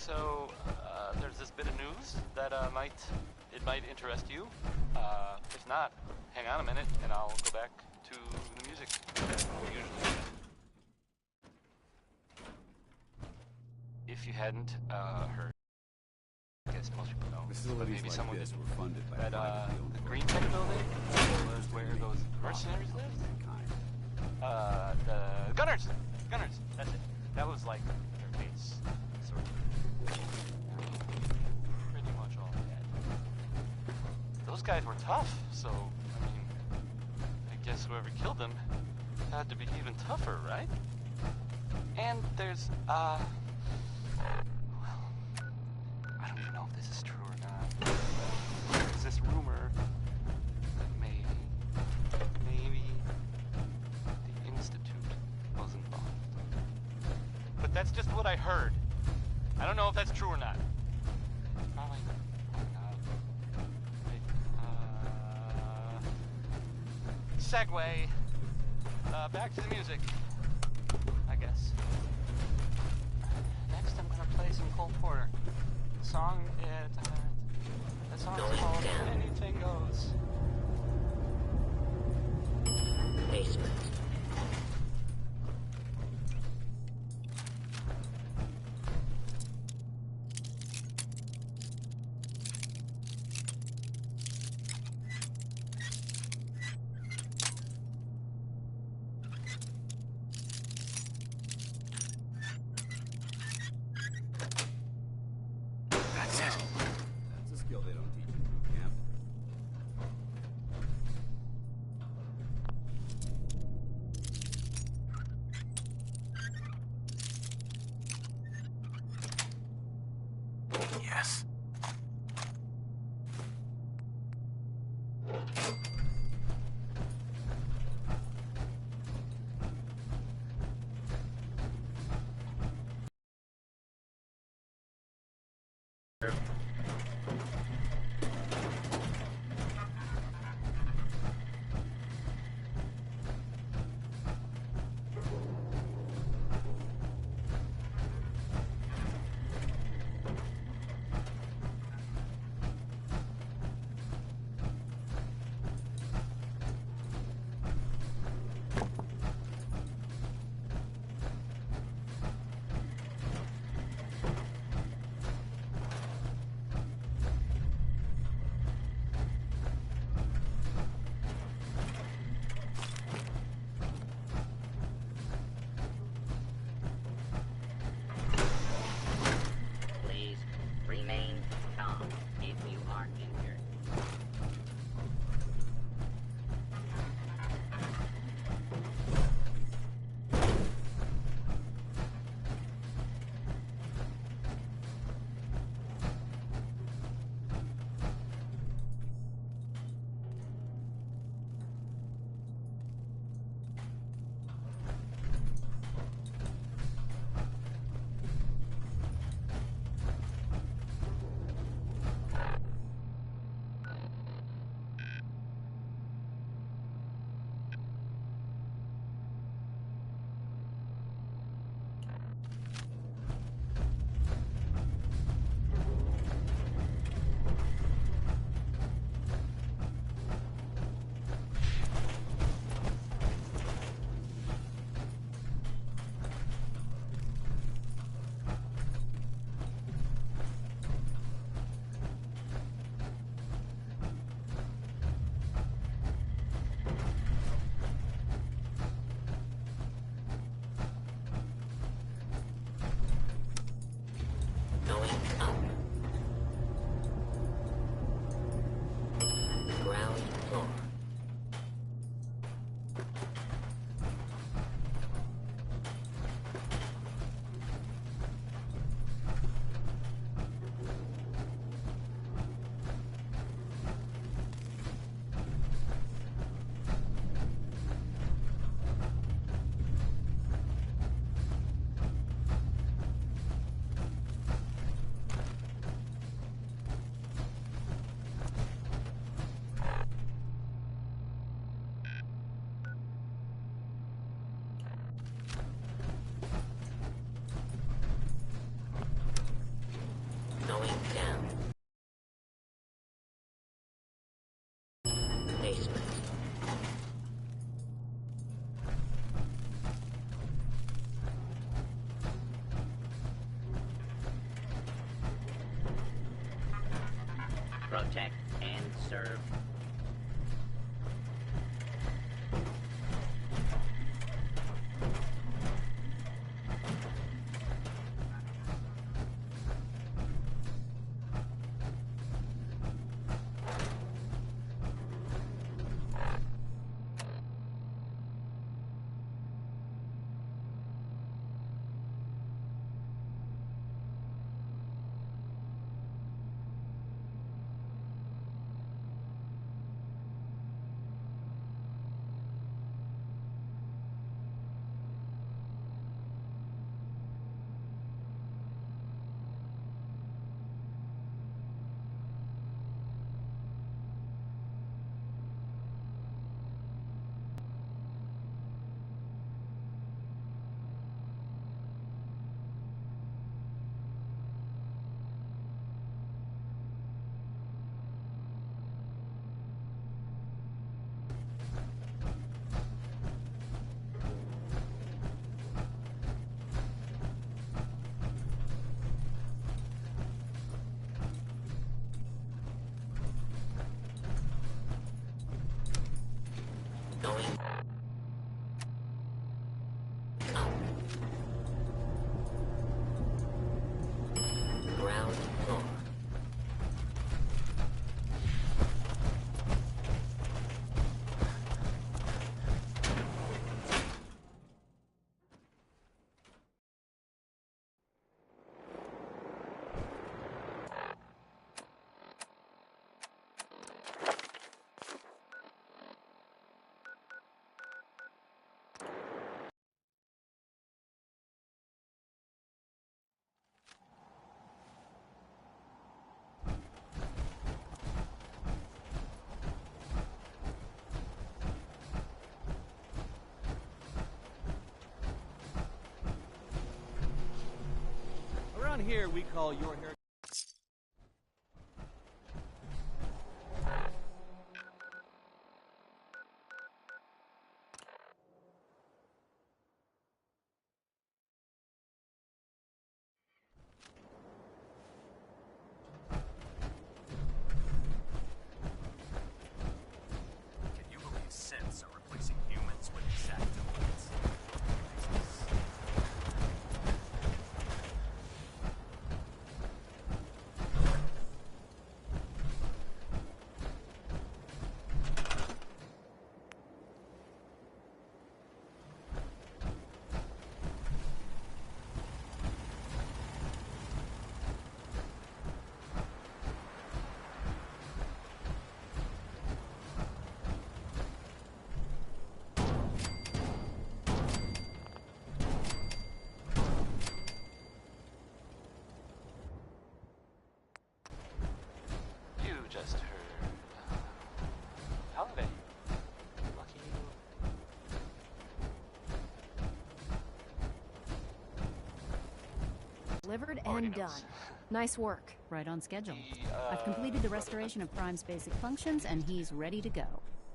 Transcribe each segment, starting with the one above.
So, there's this bit of news that might interest you. If not, hang on a minute and I'll go back to the music that we usually do. If you hadn't heard, I guess most people know, but maybe someone didn't, that the Green Tech building was where those mercenaries lived. The Gunners, that's it. That was like their base, sort of. Pretty much all they had. Those guys were tough, so, I mean, I guess whoever killed them had to be even tougher, right? And there's, well, I don't even know if this is true or not. There's this rumor that maybe the Institute was involved. But that's just what I heard. I don't know if that's true or not. Probably not. Segue. Back to the music, I guess. Next, I'm gonna play some Cole Porter. The song is called Anything Goes. Basement. Yes. Protect and serve. Going up. Ground floor. Around here, we call your hair. Can you believe synths are replacing humans with exactoids? You just heard. How are they? Lucky you. Delivered Already and knows. done. Nice work. Right on schedule. The, I've completed the brother- restoration of Prime's basic functions, and he's ready to go.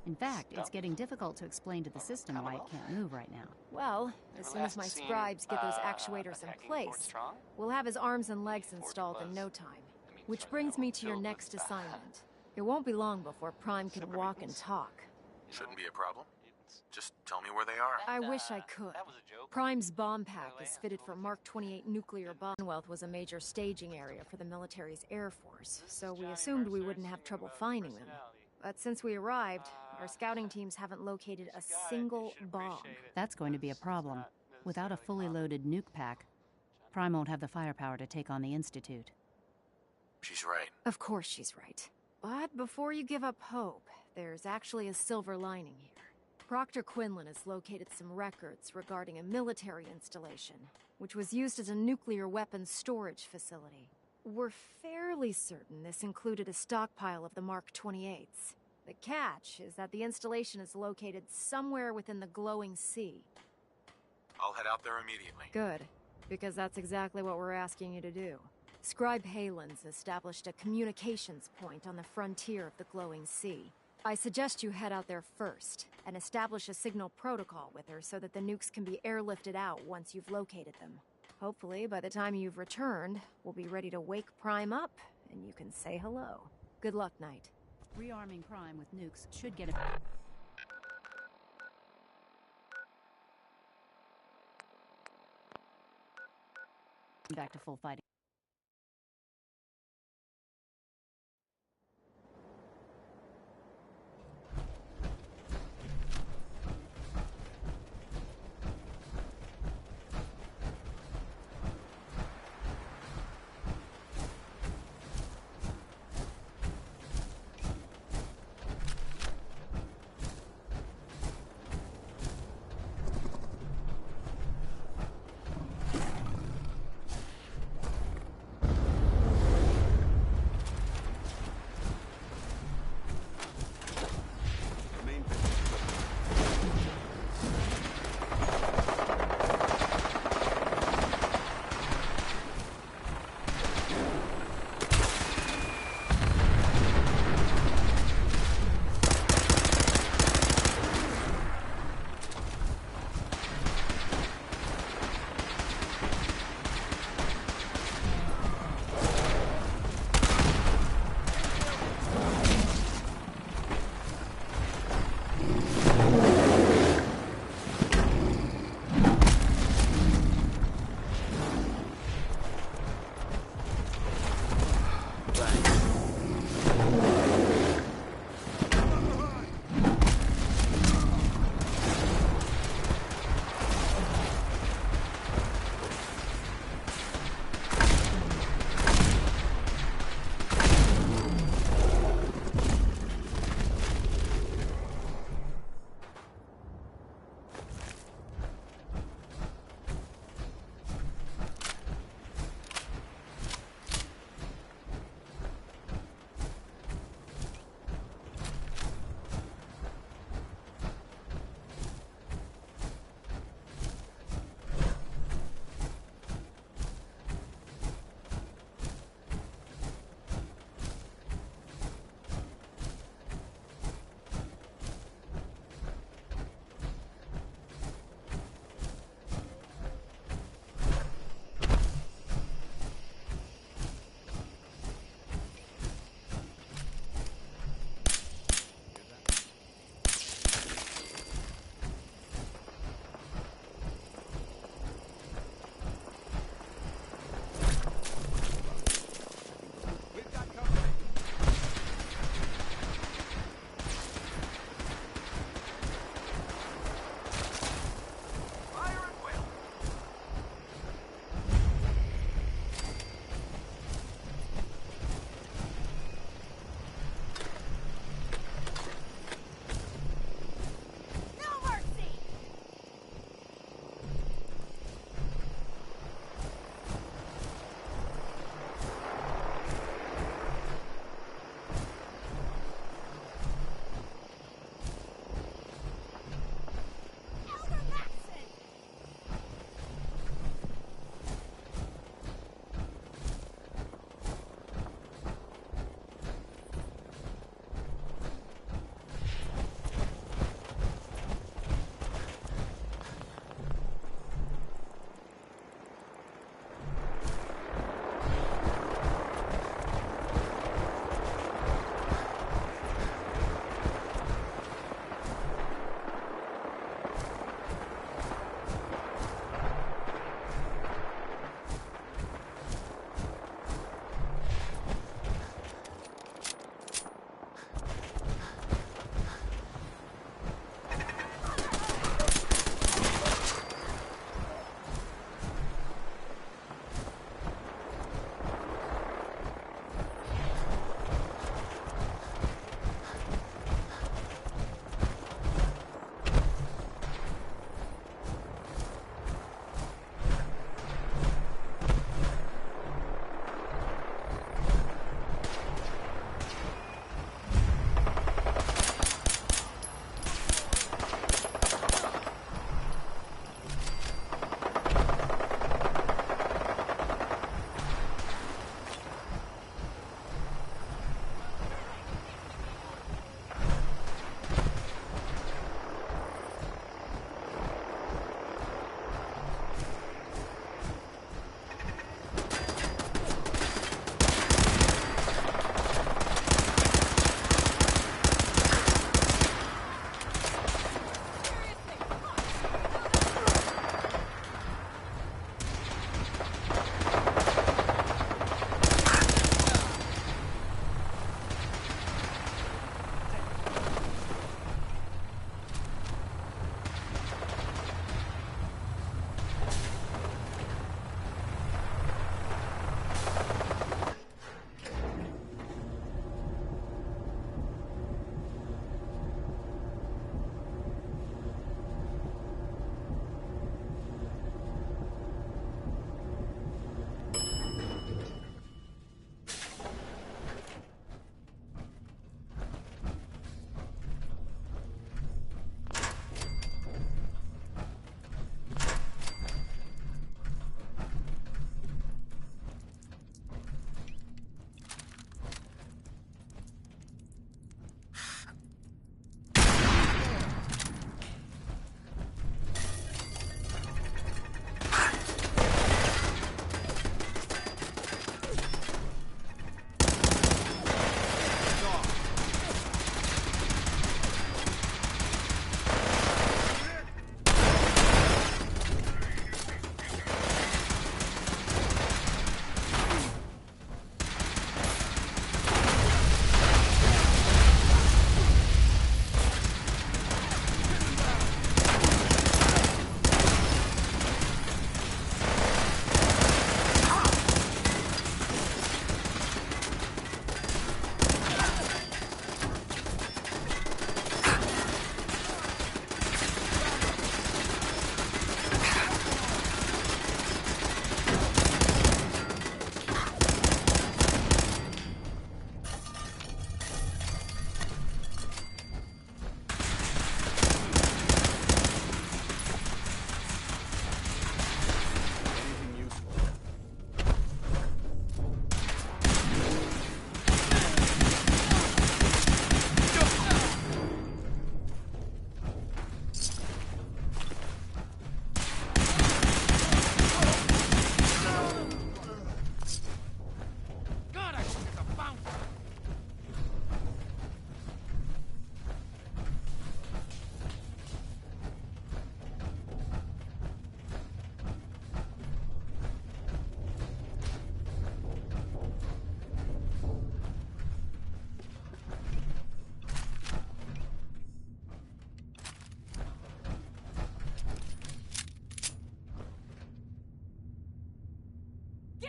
In fact, it's Stuff. getting difficult to explain to the system why it Commonwealth? can't move right now. Well, They as were soon as last my seen, scribes get those actuators in attacking Fort place, Strong. we'll have his arms and legs Fort installed in was- no time. I mean, Which for brings now, me to your filled with next assignment. It won't be long before Prime can Super walk and mutants. talk. You Shouldn't know, be a problem. mutants. Just tell me where they are. I That, wish I could. That was a joke. Prime's bomb pack By the way, is fitted for Mark 28 nuclear bomb. Commonwealth was a major staging area for the military's Air Force, This is so we Johnny assumed we Mercer wouldn't have singing trouble about finding them. personality. But since we arrived, our Uh, scouting teams haven't located a If you got it, you single should bomb. appreciate it, That's going to be a because it's problem. not Without a necessarily fully common. loaded nuke pack, Prime won't have the firepower to take on the Institute. She's right. Of course she's right. But before you give up hope, there's actually a silver lining here. Proctor Quinlan has located some records regarding a military installation, which was used as a nuclear weapons storage facility. We're fairly certain this included a stockpile of the Mark 28s. The catch is that the installation is located somewhere within the glowing sea. I'll head out there immediately. Good, because that's exactly what we're asking you to do. Scribe Halen's established a communications point on the frontier of the glowing sea. I suggest you head out there first, and establish a signal protocol with her so that the nukes can be airlifted out once you've located them. Hopefully, by the time you've returned, we'll be ready to wake Prime up, and you can say hello. Good luck, Knight. Rearming crime with nukes should get it back to full fighting.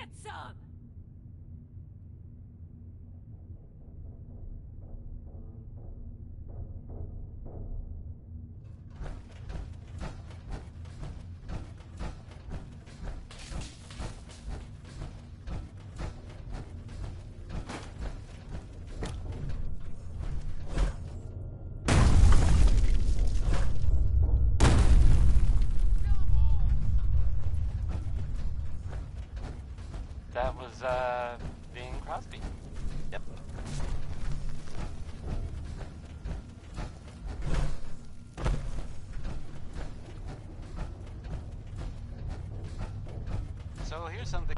Get some! That was, Bing Crosby. Yep. So here's something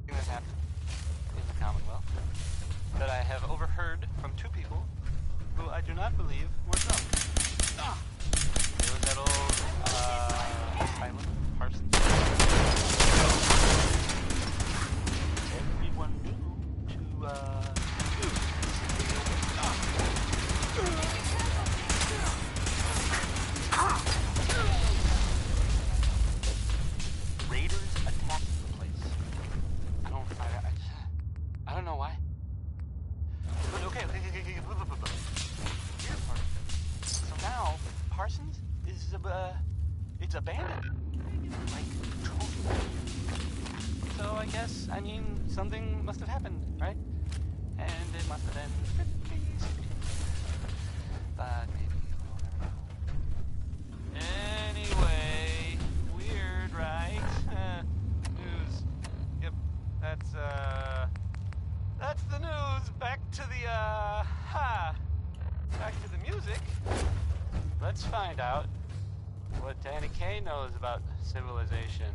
that happened in the Commonwealth that I have overheard from two people who I do not believe were drunk. It was that old, silent Parsons. Everyone knew to, Raiders attacked the place. I don't know why. But okay. Here's part of it. So now, Parsons is, it's abandoned. Like, totally. So I guess, something must have happened, right? And it must have been pretty stupid. But maybe we'll never know. Anyway, weird, right? News. Yep, that's the news. Back to the, back to the music. Let's find out what Danny Kaye knows about civilization.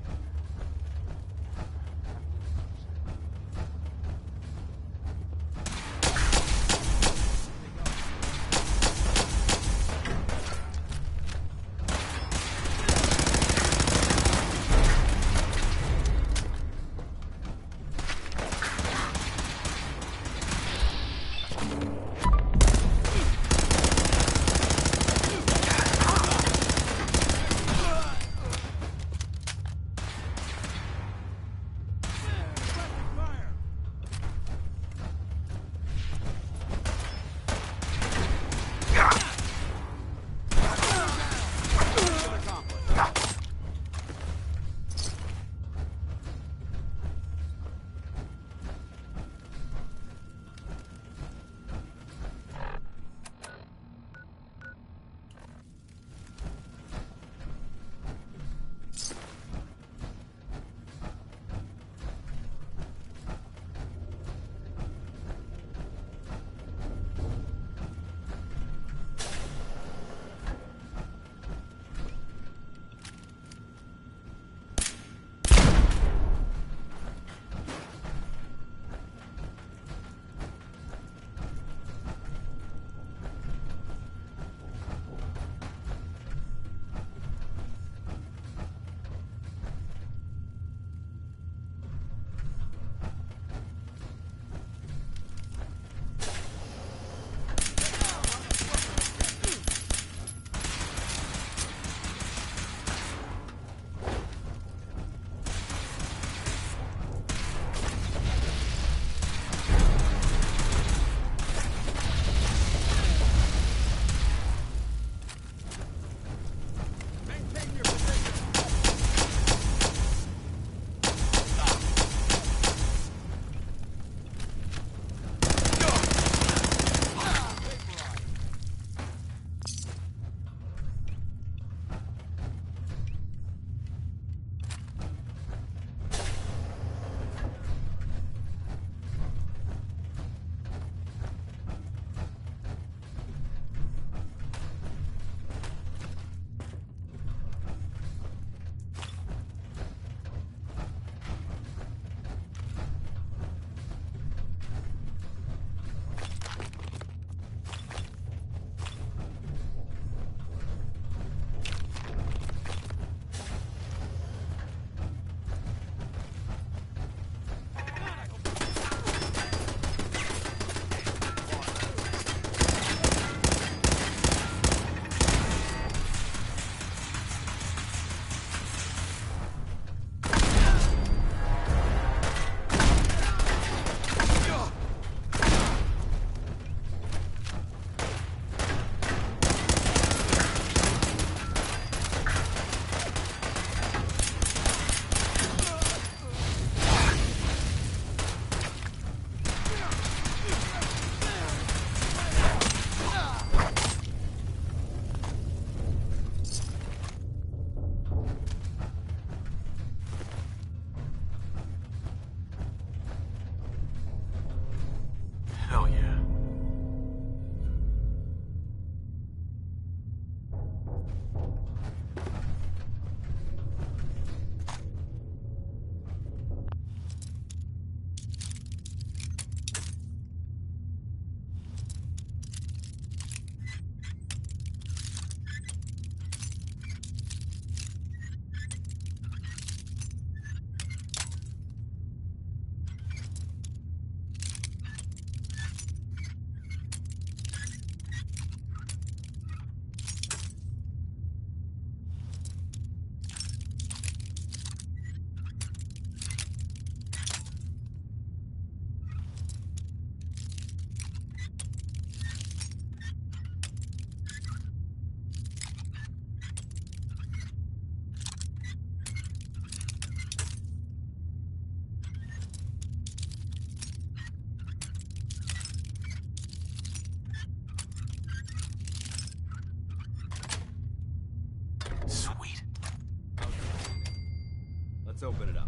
Let's open it up.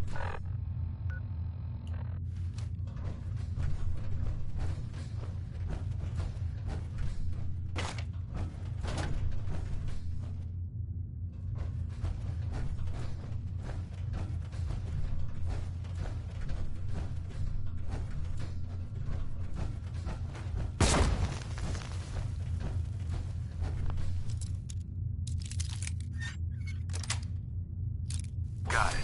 Got it.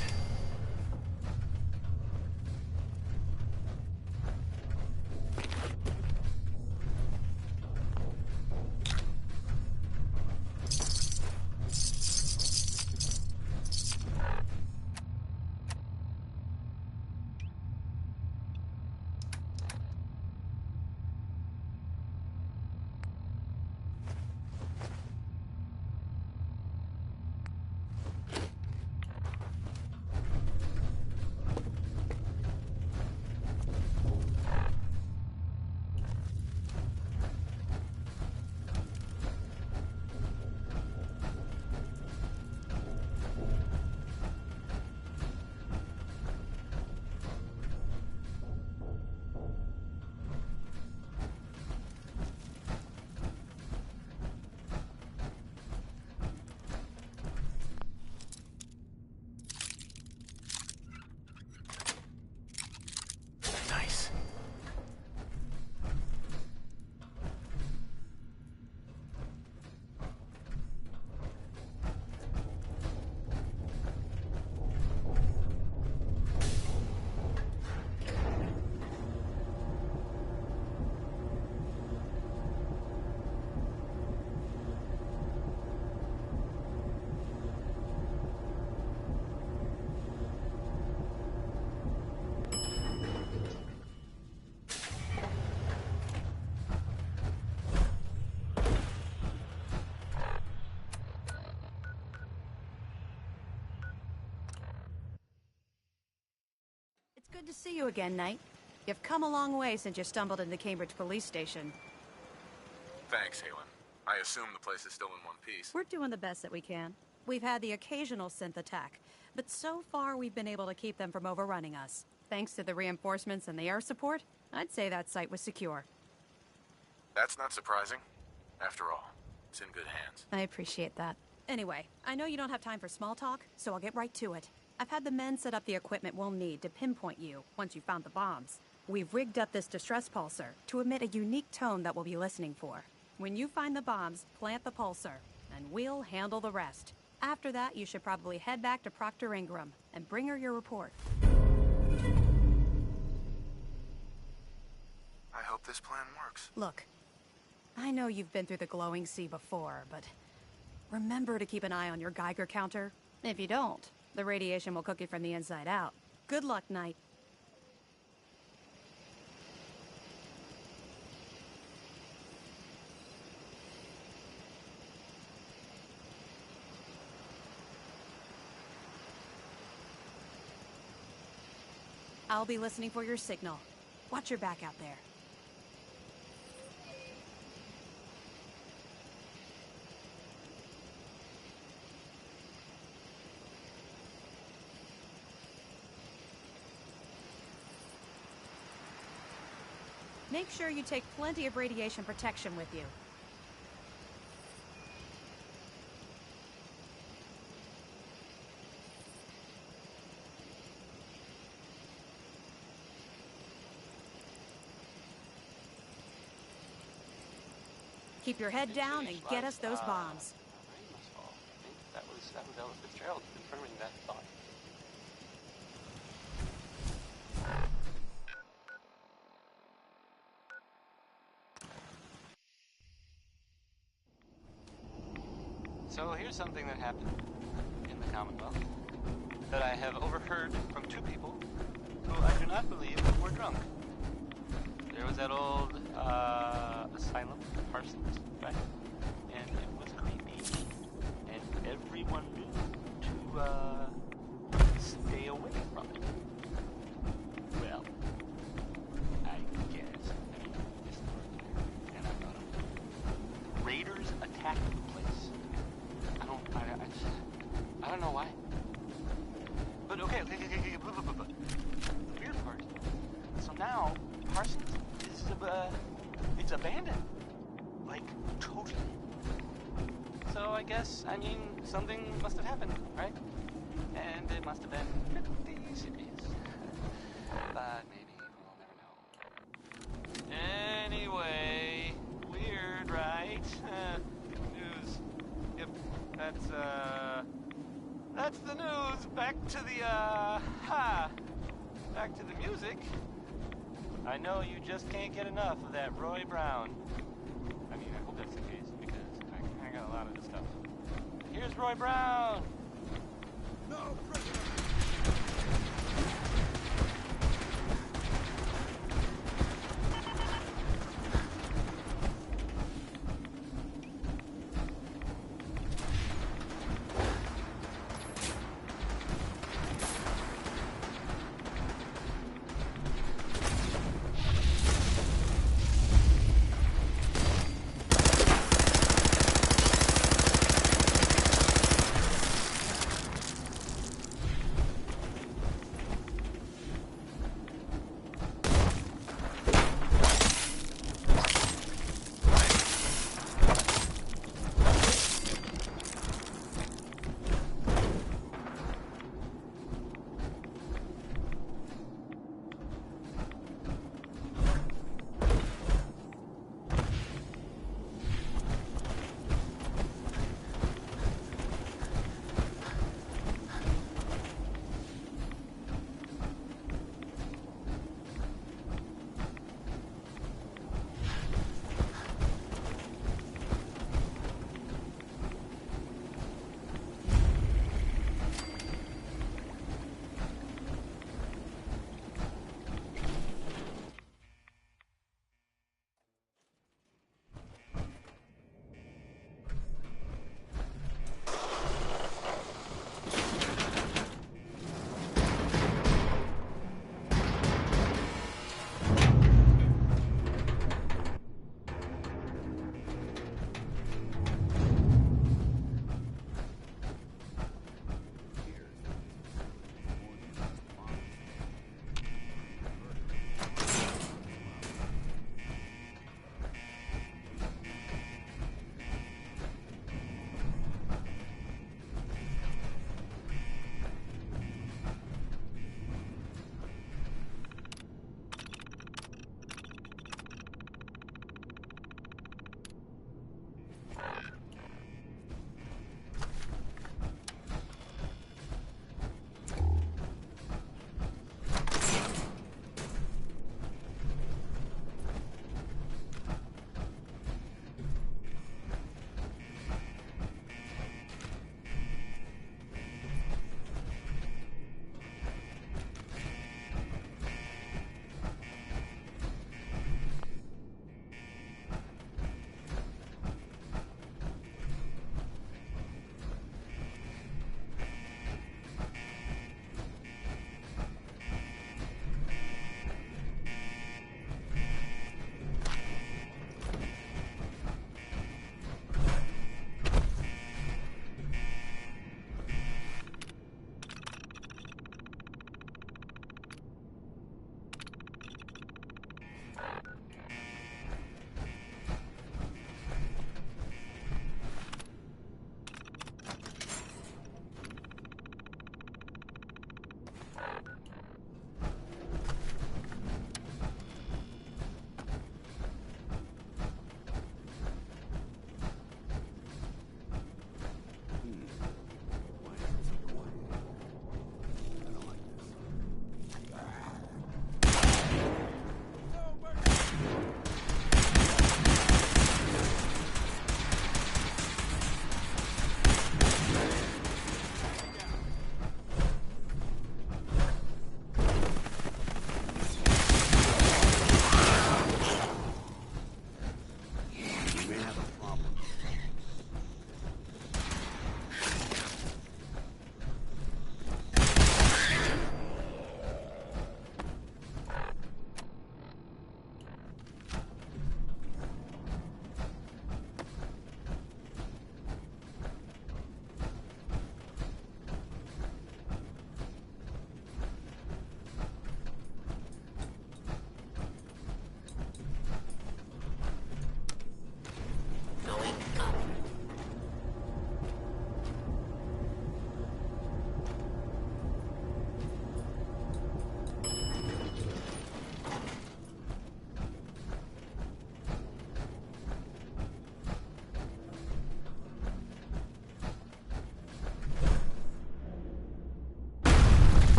Nice. It's good to see you again, Knight. You've come a long way since you stumbled into Cambridge Police Station. Thanks, Halen. I assume the place is still in one piece. We're doing the best that we can. We've had the occasional synth attack, but so far we've been able to keep them from overrunning us. Thanks to the reinforcements and the air support, I'd say that site was secure. That's not surprising. After all, it's in good hands. I appreciate that. Anyway, I know you don't have time for small talk, so I'll get right to it. I've had the men set up the equipment we'll need to pinpoint you once you've found the bombs. We've rigged up this distress pulsar to emit a unique tone that we'll be listening for. When you find the bombs, plant the pulsar, and we'll handle the rest. After that, you should probably head back to Proctor Ingram and bring her your report. I hope this plan works. Look, I know you've been through the glowing sea before, but remember to keep an eye on your Geiger counter. If you don't, the radiation will cook you from the inside out. Good luck, Knight. I'll be listening for your signal. Watch your back out there. Make sure you take plenty of radiation protection with you. Keep your head down and get us those bombs. Rain must fall. I think that was Ella Fitzgerald confirming that thought. So here's something that happened in the Commonwealth that I have overheard from two people who I do not believe were drunk. There was that old asylum, Parsons, right? And it was creepy. And everyone knew to stay away from it. Well, I guess. I mean, this is and I thought raiders attacked the place. I don't know why. But okay, now, Parsons is, it's abandoned. Like, totally. So I guess, I mean, something must have happened, right? And it must have been pretty serious. But maybe we'll never know. Anyway, weird, right? News. Yep, that's the news. Back to the, back to the music. I know you just can't get enough of that Roy Brown. I mean, I hope that's the case, because I got a lot of this stuff. Here's Roy Brown! No prisoner!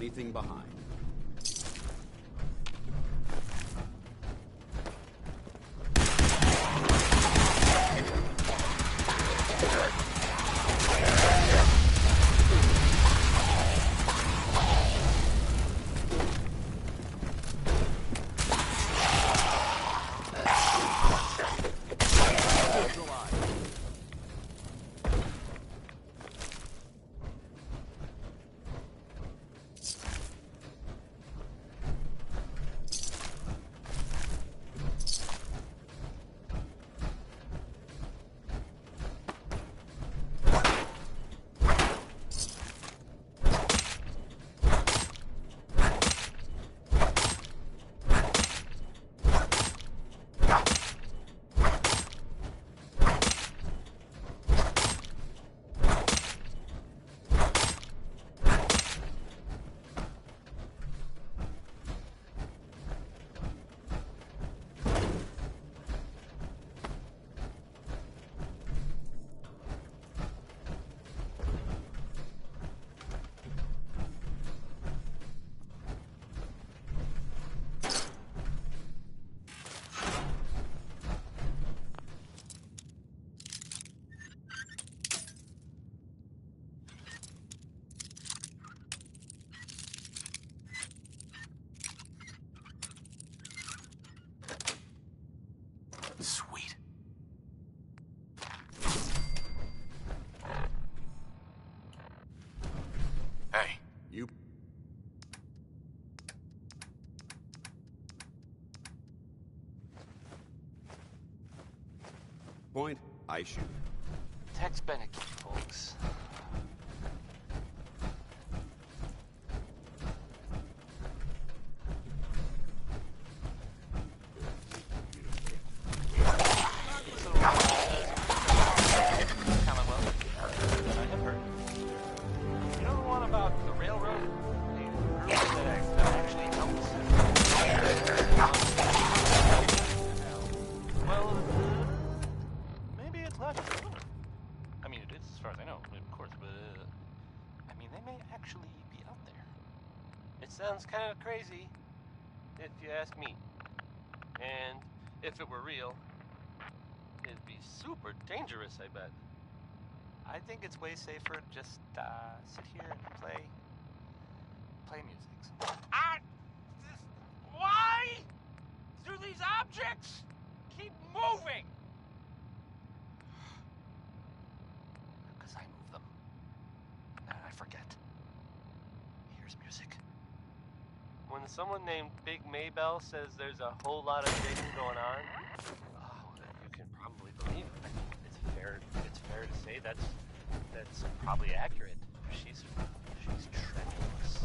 anything behind. Sweet. Hey, You... Point, I shoot. Tex Bennick, folks. Sounds kind of crazy, if you ask me. And if it were real, it'd be super dangerous, I bet. I think it's way safer to just sit here and play music. Why do these objects keep moving? Because I move them. And I forget. Here's music. When someone named Big Maybell says there's a whole lot of digging going on, you can probably believe it. I mean, it's fair to say that's probably accurate. She's tremulous.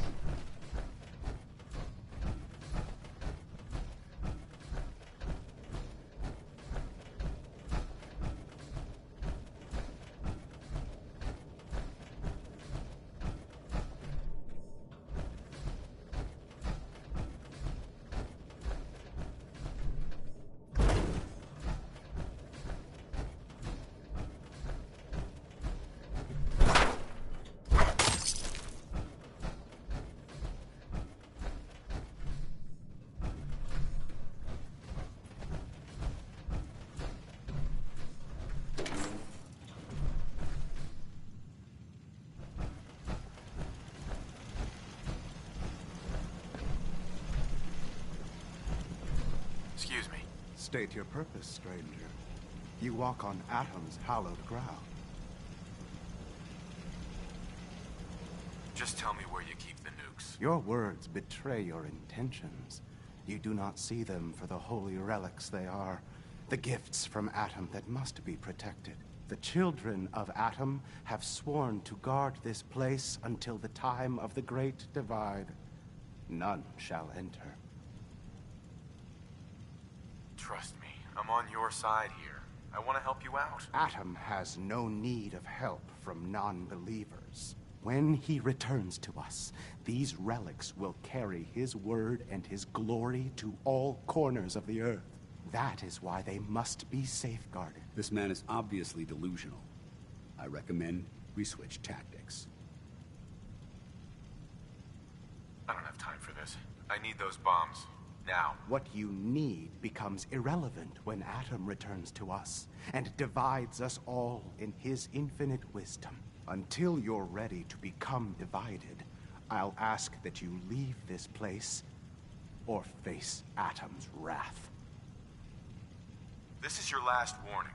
excuse me. State your purpose, stranger. You walk on Atom's hallowed ground. Just tell me where you keep the nukes. Your words betray your intentions. You do not see them for the holy relics they are. The gifts from Atom that must be protected. The children of Atom have sworn to guard this place until the time of the Great Divide. None shall enter. Trust me, I'm on your side here. I want to help you out. Atom has no need of help from non-believers. When he returns to us, these relics will carry his word and his glory to all corners of the earth. That is why they must be safeguarded. This man is obviously delusional. I recommend we switch tactics. I need those bombs. Now. What you need becomes irrelevant when Atom returns to us and divides us all in his infinite wisdom. Until you're ready to become divided, I'll ask that you leave this place or face Atom's wrath. This is your last warning.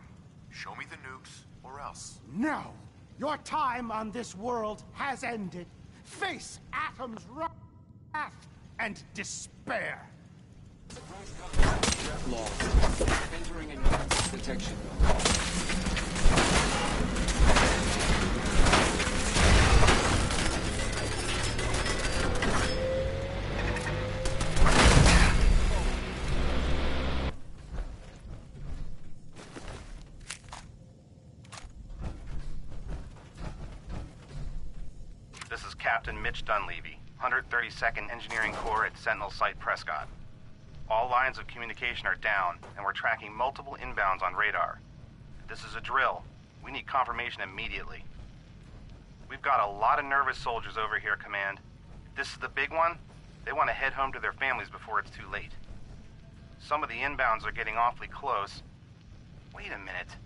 Show me the nukes, or else. No! Your time on this world has ended. Face Atom's wrath and despair. Entering enhanced detection. This is Captain Mitch Dunleavy, 132nd Engineering Corps at Sentinel Site Prescott. All lines of communication are down, and we're tracking multiple inbounds on radar. This is a drill. We need confirmation immediately. We've got a lot of nervous soldiers over here, Command. If this is the big one, they want to head home to their families before it's too late. Some of the inbounds are getting awfully close. Wait a minute.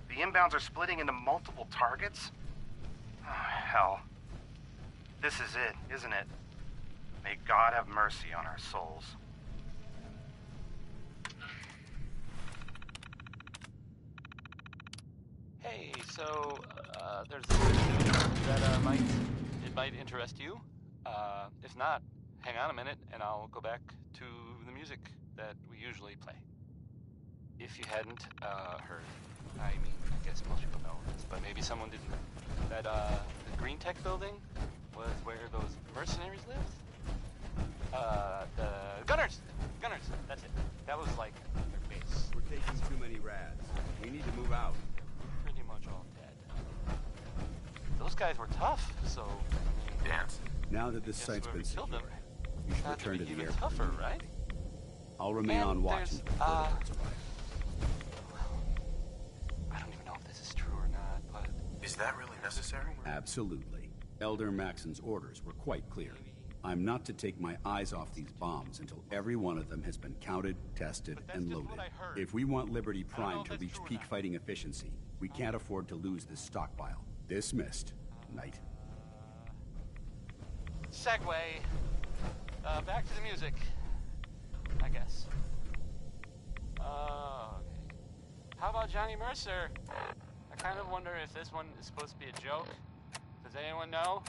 The inbounds are splitting into multiple targets? Oh, hell. This is it, isn't it? May God have mercy on our souls. Hey, so, there's a that, might interest you. If not, hang on a minute and I'll go back to the music that we usually play. If you hadn't, heard, I mean, I guess most people know this, but maybe someone didn't. That, the Green Tech building was where those mercenaries lived. The Gunners, that's it. That was like their base. We're taking too many rads. We need to move out. Pretty much all dead. Those guys were tough, so, I mean... Dance. Now that this site's been killed secured, them, you should had to return be to the even airport. tougher, right? I'll remain And on watch there's, until further orders arrive. I don't even know if this is true or not, but... Is that really necessary? Absolutely. Elder Maxon's orders were quite clear. I'm not to take my eyes off these bombs until every one of them has been counted, tested, and loaded. If we want Liberty Prime to reach peak fighting efficiency, we can't afford to lose this stockpile. Dismissed, Knight. Segue. Back to the music, I guess. Okay. How about Johnny Mercer? I kind of wonder if this one is supposed to be a joke. Does anyone know?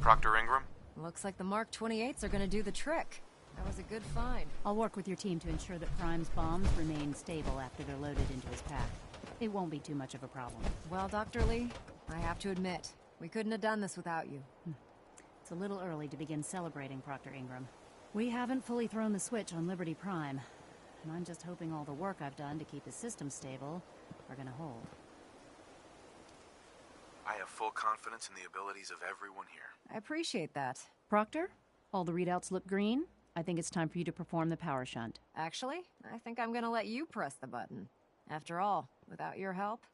Proctor Ingram? Looks like the Mark 28s are gonna do the trick. That was a good find. I'll work with your team to ensure that Prime's bombs remain stable after they're loaded into his pack. It won't be too much of a problem. Well, Dr. Lee, I have to admit, we couldn't have done this without you. It's a little early to begin celebrating, Proctor Ingram. We haven't fully thrown the switch on Liberty Prime, and I'm just hoping all the work I've done to keep the system stable are gonna hold. I have full confidence in the abilities of everyone here. I appreciate that. Proctor, all the readouts look green. I think it's time for you to perform the power shunt. Actually, I think I'm gonna let you press the button. After all, without your help,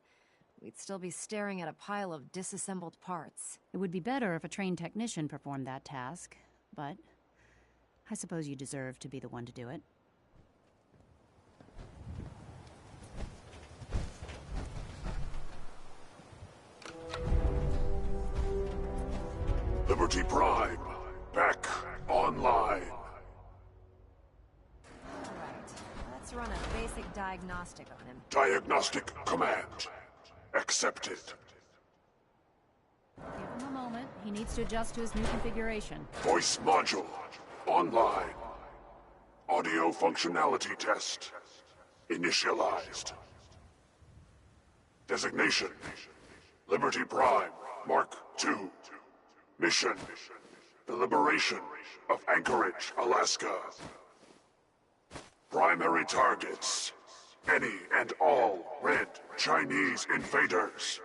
we'd still be staring at a pile of disassembled parts. It would be better if a trained technician performed that task, but I suppose you deserve to be the one to do it. Liberty Prime, back online. Right. Let's run a basic diagnostic on him. Diagnostic command accepted. Give him a moment. He needs to adjust to his new configuration. Voice module online. Audio functionality test initialized. Designation: Liberty Prime Mark II. Mission: the liberation of Anchorage, Alaska. Primary targets: any and all red Chinese invaders.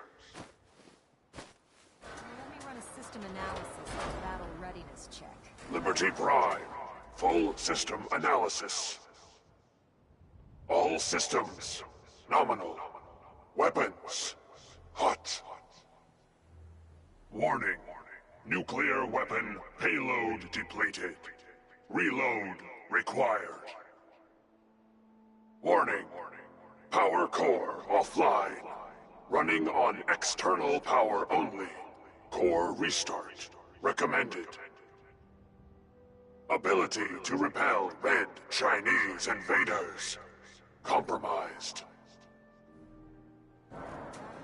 Let me run a system analysis and battle readiness check. Liberty Prime, full system analysis. All systems nominal. Weapons hot. Warning. Nuclear weapon payload depleted. Reload required. Warning. Power core offline. Running on external power only. Core restart recommended. Ability to repel red Chinese invaders compromised.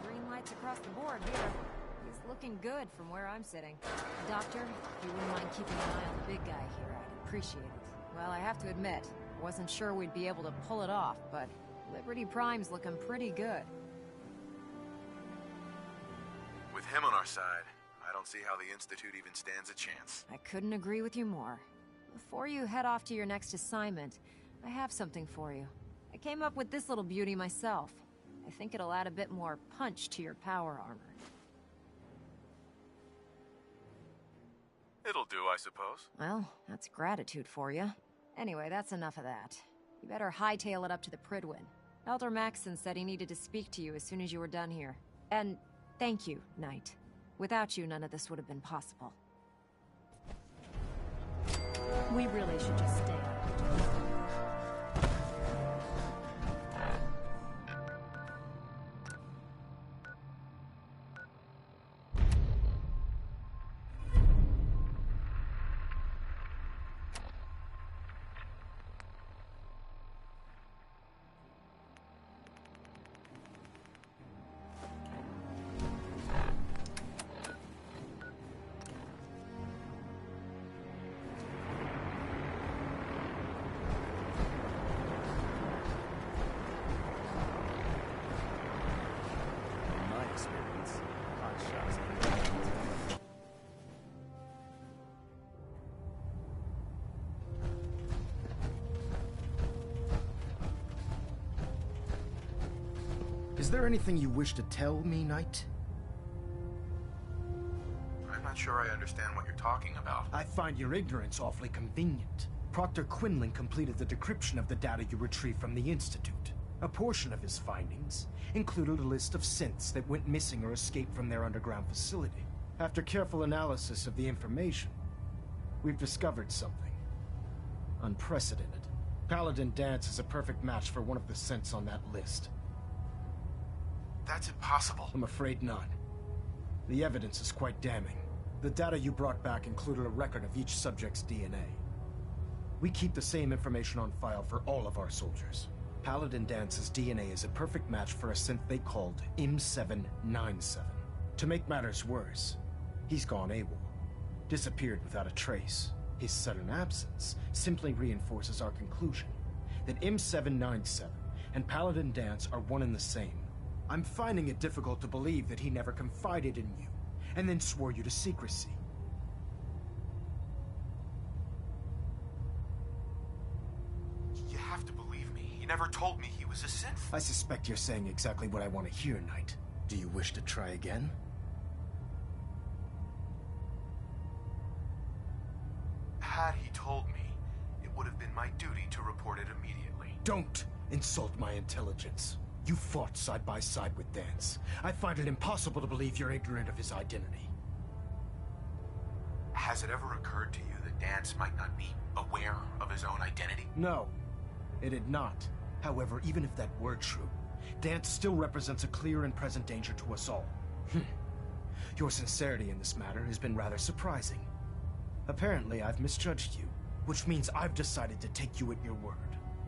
Green lights across the board here. He's looking good from where I'm sitting. Doctor, if you wouldn't mind keeping an eye on the big guy here, I'd appreciate it. Well, I have to admit, wasn't sure we'd be able to pull it off, but Liberty Prime's looking pretty good. With him on our side, I don't see how the Institute even stands a chance. I couldn't agree with you more. Before you head off to your next assignment, I have something for you. I came up with this little beauty myself. I think it'll add a bit more punch to your power armor. It'll do, I suppose. Well, that's gratitude for you. Anyway, that's enough of that. You better hightail it up to the Pridwin. Elder Maxson said he needed to speak to you as soon as you were done here. And thank you, Knight. Without you, none of this would have been possible. We really should just stay out. Is there anything you wish to tell me, Knight? I'm not sure I understand what you're talking about. I find your ignorance awfully convenient. Proctor Quinlan completed the decryption of the data you retrieved from the Institute. A portion of his findings included a list of synths that went missing or escaped from their underground facility. After careful analysis of the information, we've discovered something unprecedented. Paladin Dance is a perfect match for one of the synths on that list. That's impossible. I'm afraid not. The evidence is quite damning. The data you brought back included a record of each subject's DNA. We keep the same information on file for all of our soldiers. Paladin Dance's DNA is a perfect match for a synth they called M797. To make matters worse, he's gone AWOL. disappeared without a trace. His sudden absence simply reinforces our conclusion that M797 and Paladin Danse are one and the same. I'm finding it difficult to believe that he never confided in you, and then swore you to secrecy. You have to believe me. He never told me he was a synth. I suspect you're saying exactly what I want to hear, Knight. Do you wish to try again? Had he told me, it would have been my duty to report it immediately. Don't insult my intelligence. You fought side by side with Danse. I find it impossible to believe you're ignorant of his identity. Has it ever occurred to you that Danse might not be aware of his own identity? No, it did not. However, even if that were true, Danse still represents a clear and present danger to us all. Your sincerity in this matter has been rather surprising. Apparently, I've misjudged you, which means I've decided to take you at your word.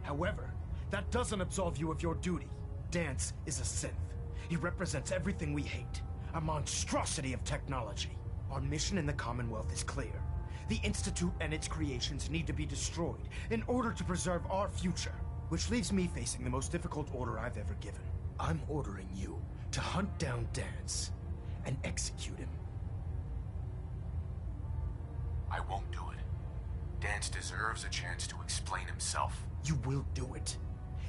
However, that doesn't absolve you of your duty. Danse is a synth. He represents everything we hate, a monstrosity of technology. Our mission in the Commonwealth is clear. The Institute and its creations need to be destroyed in order to preserve our future, which leaves me facing the most difficult order I've ever given. I'm ordering you to hunt down Danse and execute him. I won't do it. Danse deserves a chance to explain himself. You will do it.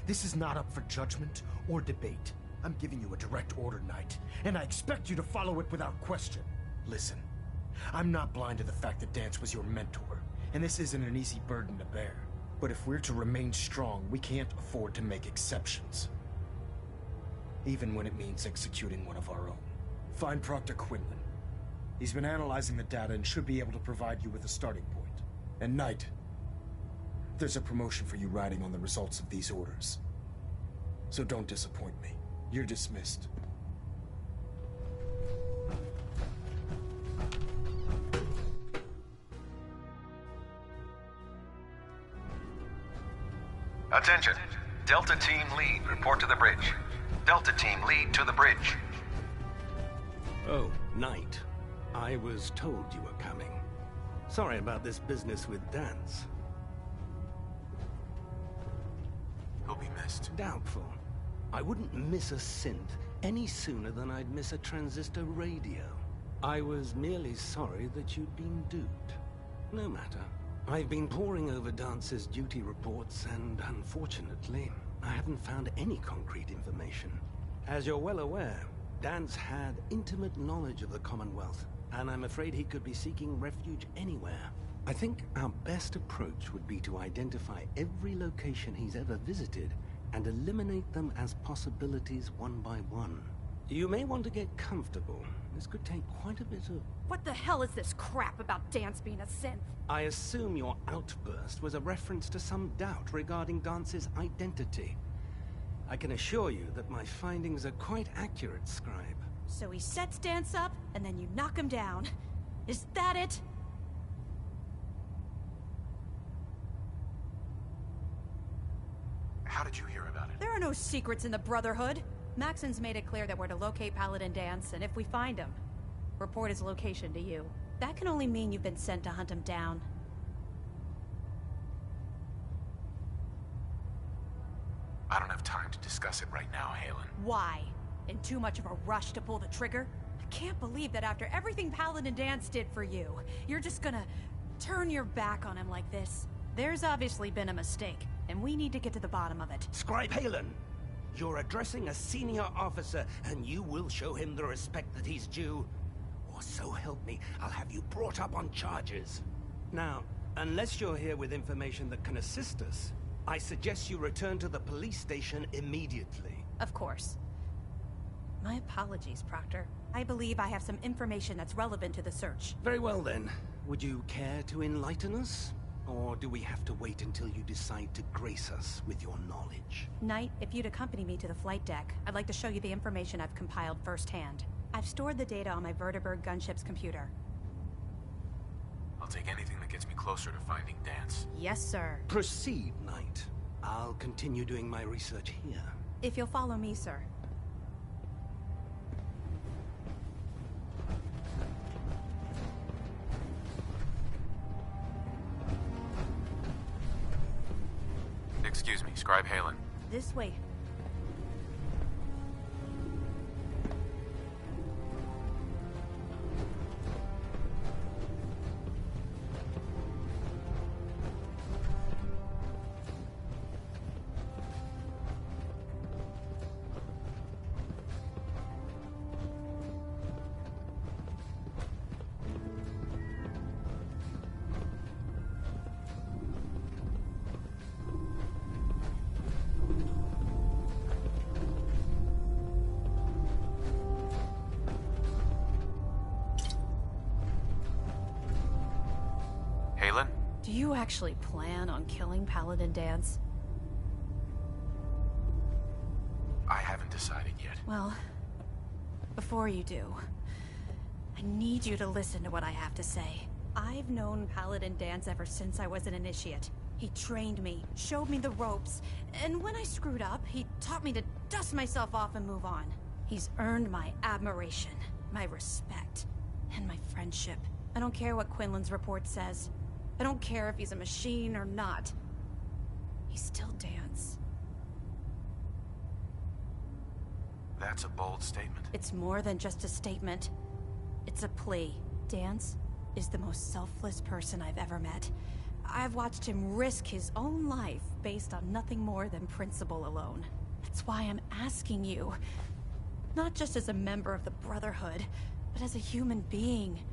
This is not up for judgment or debate. I'm giving you a direct order, Knight, and I expect you to follow it without question. Listen, I'm not blind to the fact that Danse was your mentor, and this isn't an easy burden to bear. But if we're to remain strong, we can't afford to make exceptions. Even when it means executing one of our own. Find Proctor Quinlan. He's been analyzing the data and should be able to provide you with a starting point. And Knight, there's a promotion for you riding on the results of these orders. So don't disappoint me. You're dismissed. Attention. Delta Team Lead, report to the bridge. Delta Team Lead to the bridge. Oh, Knight. I was told you were coming. Sorry about this business with Danse. He'll be missed. Doubtful. I wouldn't miss a synth any sooner than I'd miss a transistor radio. I was merely sorry that you'd been duped. No matter. I've been poring over Dance's duty reports, and unfortunately, I haven't found any concrete information. As you're well aware, Danse had intimate knowledge of the Commonwealth, and I'm afraid he could be seeking refuge anywhere. I think our best approach would be to identify every location he's ever visited and eliminate them as possibilities one by one. You may want to get comfortable. This could take quite a bit of... What the hell is this crap about Danse being a synth? I assume your outburst was a reference to some doubt regarding Dance's identity. I can assure you that my findings are quite accurate, Scribe. So he sets Danse up, and then you knock him down. Is that it? How did you hear about it? There are no secrets in the Brotherhood. Maxon's made it clear that we're to locate Paladin Danse, and if we find him, report his location to you. That can only mean you've been sent to hunt him down. I don't have time to discuss it right now, Halen. Why? In too much of a rush to pull the trigger? I can't believe that after everything Paladin Danse did for you, you're just gonna turn your back on him like this. There's obviously been a mistake, and we need to get to the bottom of it. Scribe Halen! You're addressing a senior officer, and you will show him the respect that he's due. Or so help me, I'll have you brought up on charges. Now, unless you're here with information that can assist us, I suggest you return to the police station immediately. Of course. My apologies, Proctor. I believe I have some information that's relevant to the search. Very well then. Would you care to enlighten us? Or do we have to wait until you decide to grace us with your knowledge? Knight, if you'd accompany me to the flight deck, I'd like to show you the information I've compiled firsthand. I've stored the data on my Vertibird gunship's computer. I'll take anything that gets me closer to finding Danse. Yes, sir. Proceed, Knight. I'll continue doing my research here. If you'll follow me, sir. Excuse me, Scribe Halen. This way. Halen? Do you actually plan on killing Paladin Dance? I haven't decided yet. Well, before you do, I need you to listen to what I have to say. I've known Paladin Dance ever since I was an initiate. He trained me, showed me the ropes, and when I screwed up, he taught me to dust myself off and move on. He's earned my admiration, my respect, and my friendship. I don't care what Quinlan's report says. I don't care if he's a machine or not. He's still Dance. That's a bold statement. It's more than just a statement. It's a plea. Dance is the most selfless person I've ever met. I've watched him risk his own life based on nothing more than principle alone. That's why I'm asking you, not just as a member of the Brotherhood, but as a human being.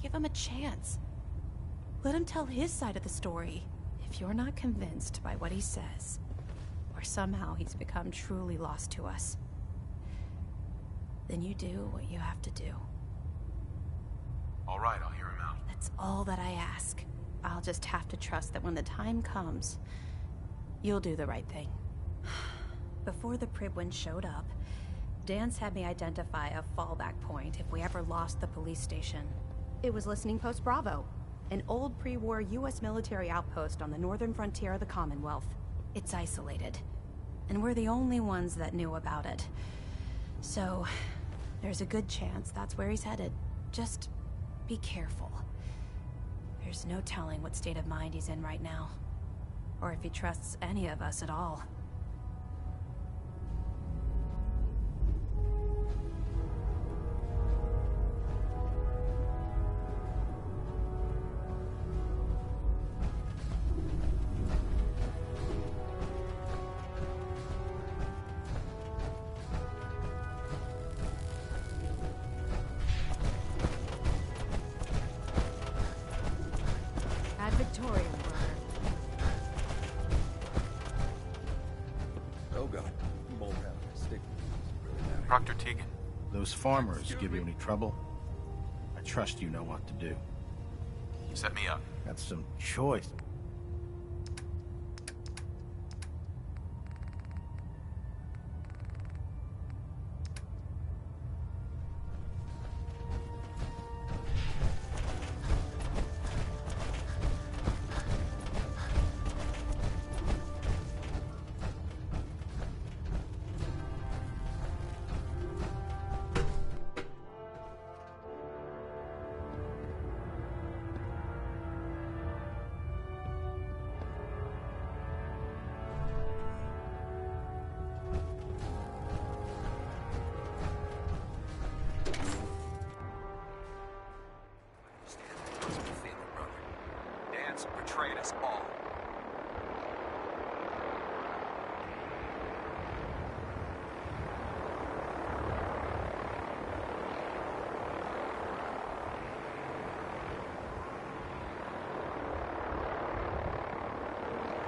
Give him a chance. Let him tell his side of the story. If you're not convinced by what he says, or somehow he's become truly lost to us, then you do what you have to do. All right, I'll hear him out. That's all that I ask. I'll just have to trust that when the time comes, you'll do the right thing. Before the Pribwin showed up, Dance had me identify a fallback point if we ever lost the police station. It was Listening Post Bravo, an old pre-war US military outpost on the northern frontier of the Commonwealth. It's isolated, and we're the only ones that knew about it. So, there's a good chance that's where he's headed. Just be careful. There's no telling what state of mind he's in right now, or if he trusts any of us at all. Proctor Tegan. Those farmers give you any trouble? I trust you know what to do. Set me up. That's some choice. Betrayed us all.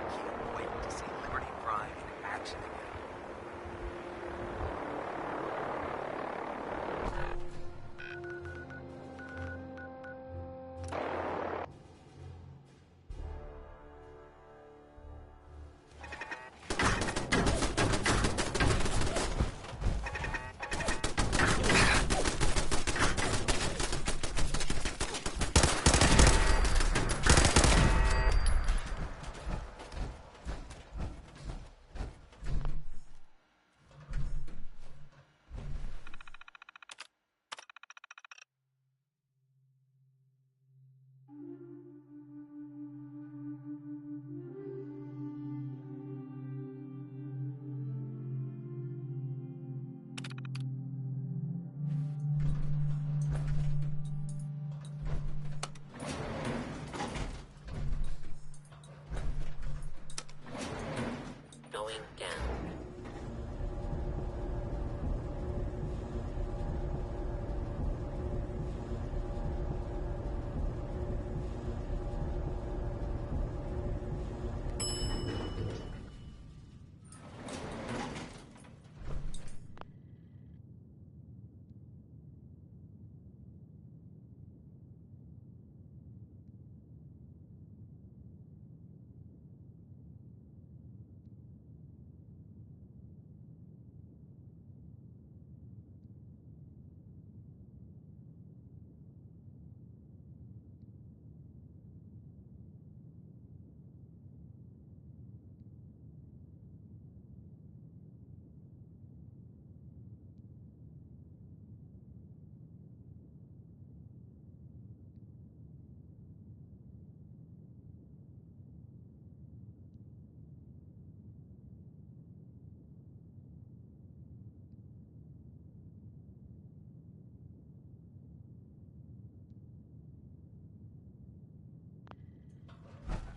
Can't wait to see Liberty Prime in action again. Going down.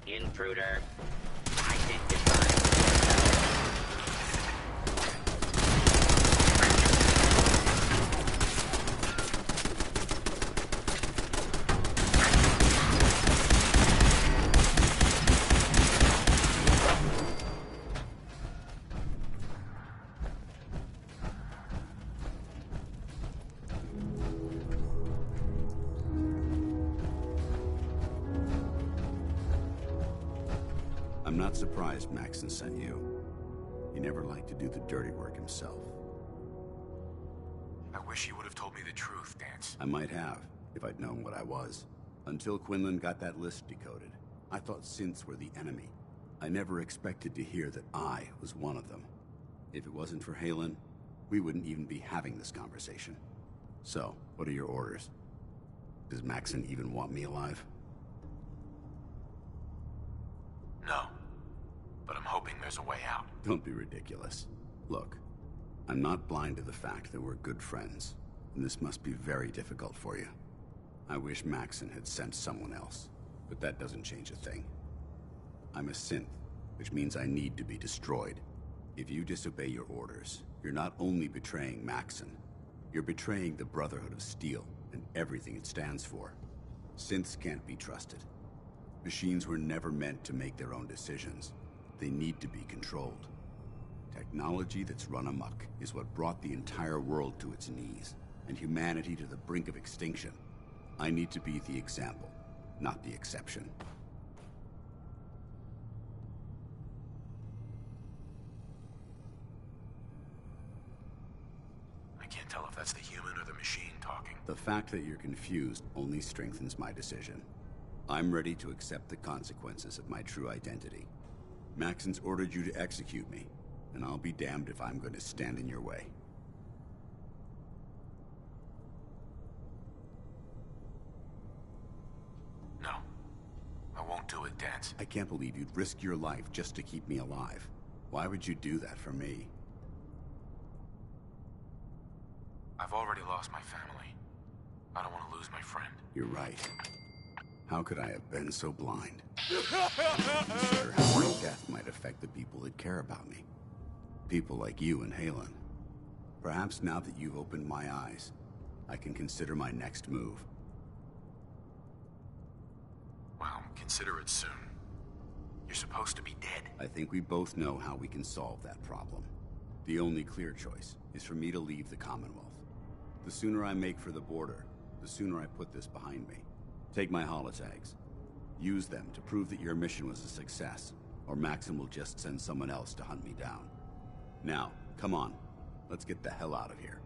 Intruder. Identified. I'm not surprised Maxon sent you. He never liked to do the dirty work himself. I wish you would have told me the truth, Dance. I might have, if I'd known what I was. Until Quinlan got that list decoded, I thought synths were the enemy. I never expected to hear that I was one of them. If it wasn't for Halen, we wouldn't even be having this conversation. So, what are your orders? Does Maxon even want me alive? No. But I'm hoping there's a way out. Don't be ridiculous. Look, I'm not blind to the fact that we're good friends, and this must be very difficult for you. I wish Maxon had sent someone else, but that doesn't change a thing. I'm a synth, which means I need to be destroyed. If you disobey your orders, you're not only betraying Maxon, you're betraying the Brotherhood of Steel and everything it stands for. Synths can't be trusted. Machines were never meant to make their own decisions. They need to be controlled. Technology that's run amok is what brought the entire world to its knees, and humanity to the brink of extinction. I need to be the example, not the exception. I can't tell if that's the human or the machine talking. The fact that you're confused only strengthens my decision. I'm ready to accept the consequences of my true identity. Maxon's ordered you to execute me, and I'll be damned if I'm going to stand in your way. No. I won't do it, Dance. I can't believe you'd risk your life just to keep me alive. Why would you do that for me? I've already lost my family. I don't want to lose my friend. You're right. How could I have been so blind? Consider how my death might affect the people that care about me. People like you and Halen. Perhaps now that you've opened my eyes, I can consider my next move. Well, consider it soon. You're supposed to be dead. I think we both know how we can solve that problem. The only clear choice is for me to leave the Commonwealth. The sooner I make for the border, the sooner I put this behind me. Take my holotags. Use them to prove that your mission was a success, or Maxon will just send someone else to hunt me down. Now, come on. Let's get the hell out of here.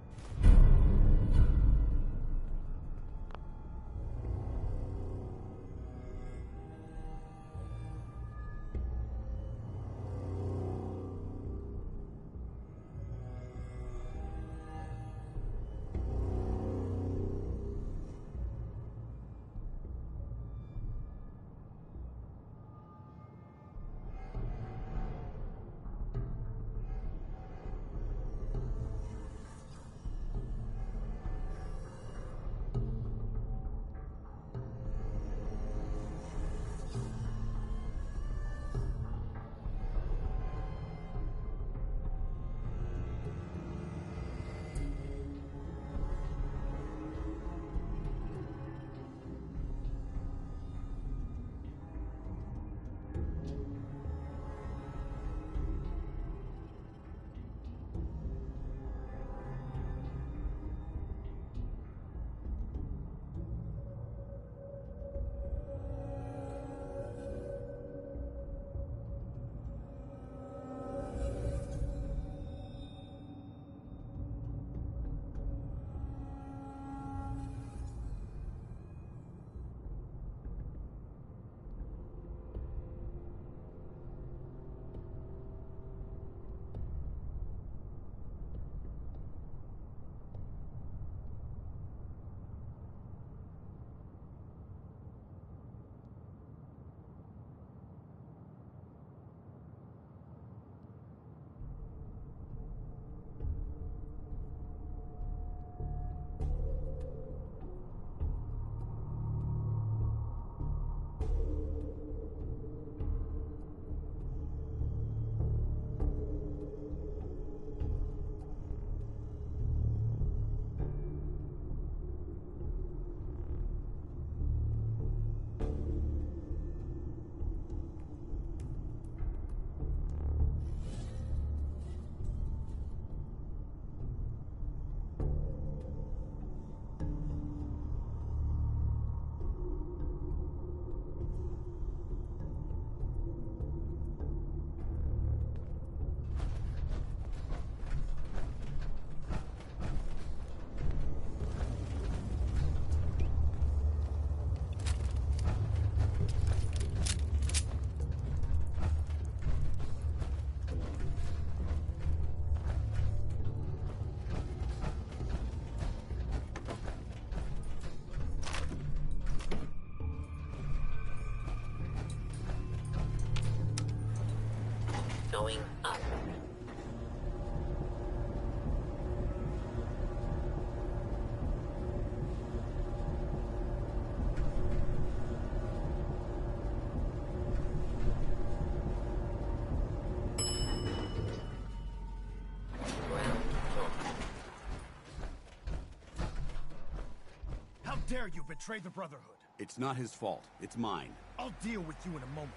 dare you betray the Brotherhood? It's not his fault. It's mine. I'll deal with you in a moment.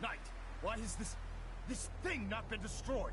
Knight, why has this thing not been destroyed?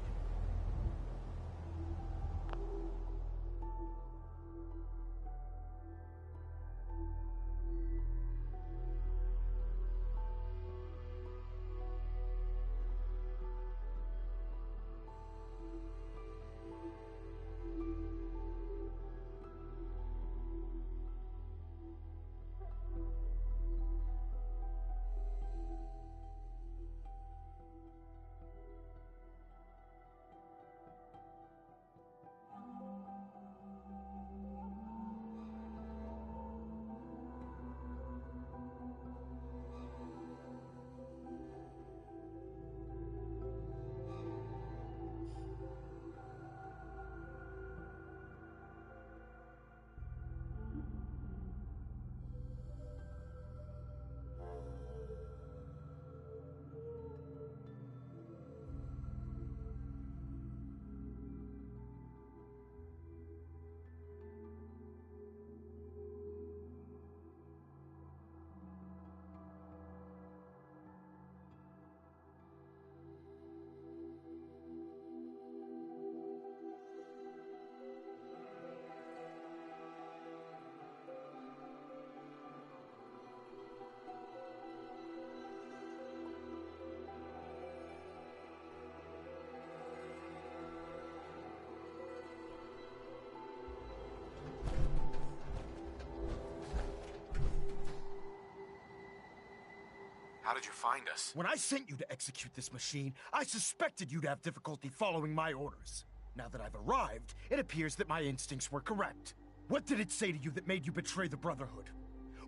How did you find us? When I sent you to execute this machine, I suspected you'd have difficulty following my orders. Now that I've arrived, it appears that my instincts were correct. What did it say to you that made you betray the Brotherhood?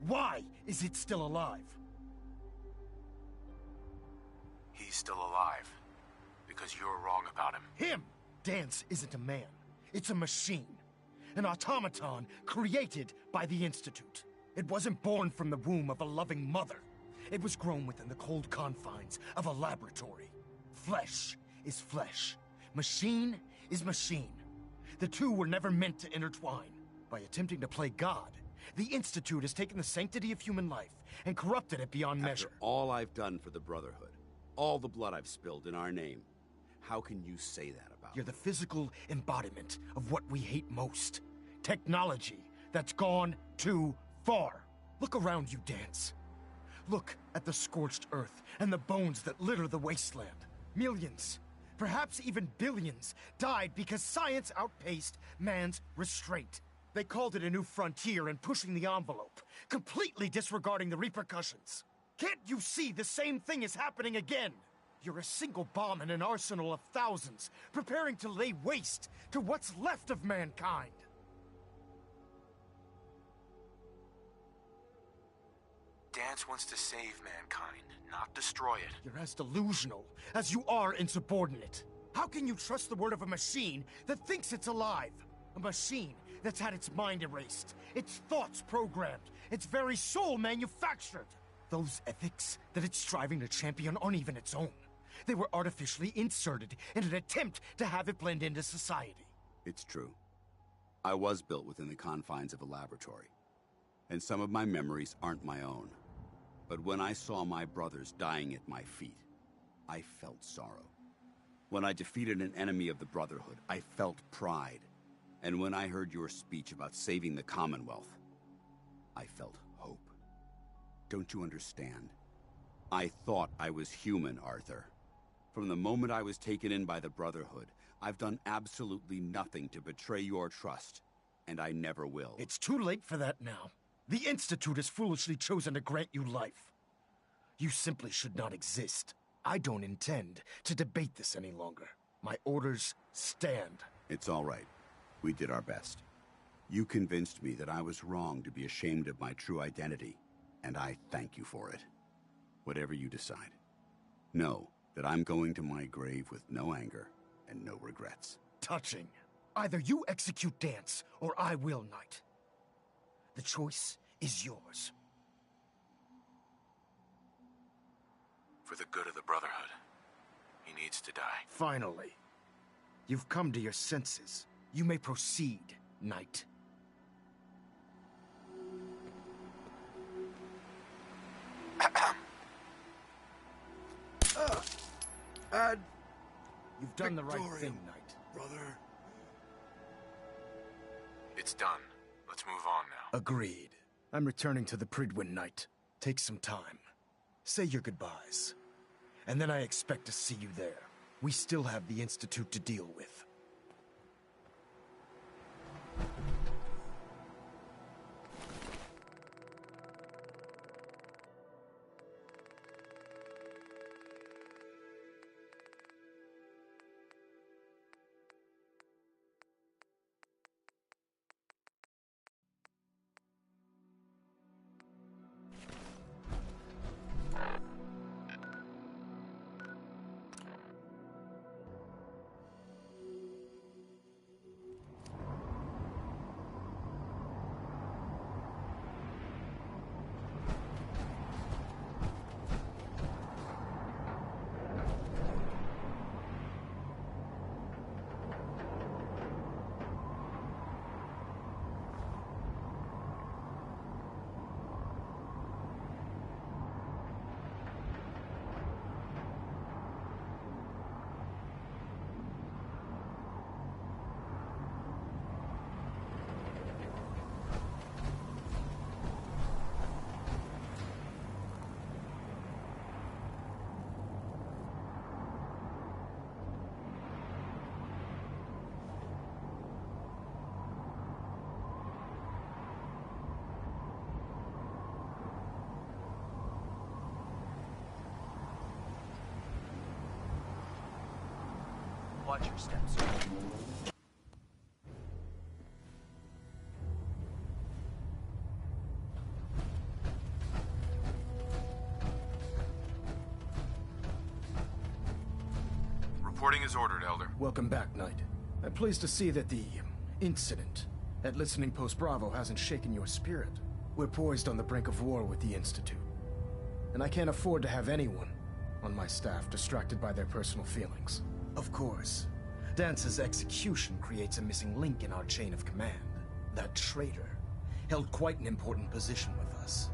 Why is it still alive? He's still alive. Because you're wrong about him. Him! Dance isn't a man. It's a machine. An automaton created by the Institute. It wasn't born from the womb of a loving mother. It was grown within the cold confines of a laboratory. Flesh is flesh. Machine is machine. The two were never meant to intertwine. By attempting to play God, the Institute has taken the sanctity of human life and corrupted it beyond measure. After all I've done for the Brotherhood, all the blood I've spilled in our name, how can you say that about You're the physical embodiment of what we hate most. Technology that's gone too far. Look around you, Dance. Look at the scorched earth and the bones that litter the wasteland. Millions, perhaps even billions, died because science outpaced man's restraint. They called it a new frontier and pushing the envelope, completely disregarding the repercussions. Can't you see the same thing is happening again? You're a single bomb in an arsenal of thousands, preparing to lay waste to what's left of mankind. Dance wants to save mankind, not destroy it. You're as delusional as you are insubordinate. How can you trust the word of a machine that thinks it's alive? A machine that's had its mind erased, its thoughts programmed, its very soul manufactured. Those ethics that it's striving to champion aren't even its own. They were artificially inserted in an attempt to have it blend into society. It's true. I was built within the confines of a laboratory, and some of my memories aren't my own. But when I saw my brothers dying at my feet, I felt sorrow. When I defeated an enemy of the Brotherhood, I felt pride. And when I heard your speech about saving the Commonwealth, I felt hope. Don't you understand? I thought I was human, Arthur. From the moment I was taken in by the Brotherhood, I've done absolutely nothing to betray your trust, and I never will. It's too late for that now. The Institute has foolishly chosen to grant you life. You simply should not exist. I don't intend to debate this any longer. My orders stand. It's all right. We did our best. You convinced me that I was wrong to be ashamed of my true identity, and I thank you for it. Whatever you decide, know that I'm going to my grave with no anger and no regrets. Touching. Either you execute Dance, or I will, Knight. The choice is yours. For the good of the Brotherhood, he needs to die. Finally. You've come to your senses. You may proceed, Knight. You've done the right thing, Knight. Brother. It's done. Let's move on now. Agreed. I'm returning to the Pridwin, Knight. Take some time. Say your goodbyes. And then I expect to see you there. We still have the Institute to deal with. Watch your steps. Reporting is ordered, Elder. Welcome back, Knight. I'm pleased to see that the incident at Listening Post Bravo hasn't shaken your spirit. We're poised on the brink of war with the Institute. And I can't afford to have anyone on my staff distracted by their personal feelings. Of course, Dance's execution creates a missing link in our chain of command. That traitor held quite an important position with us.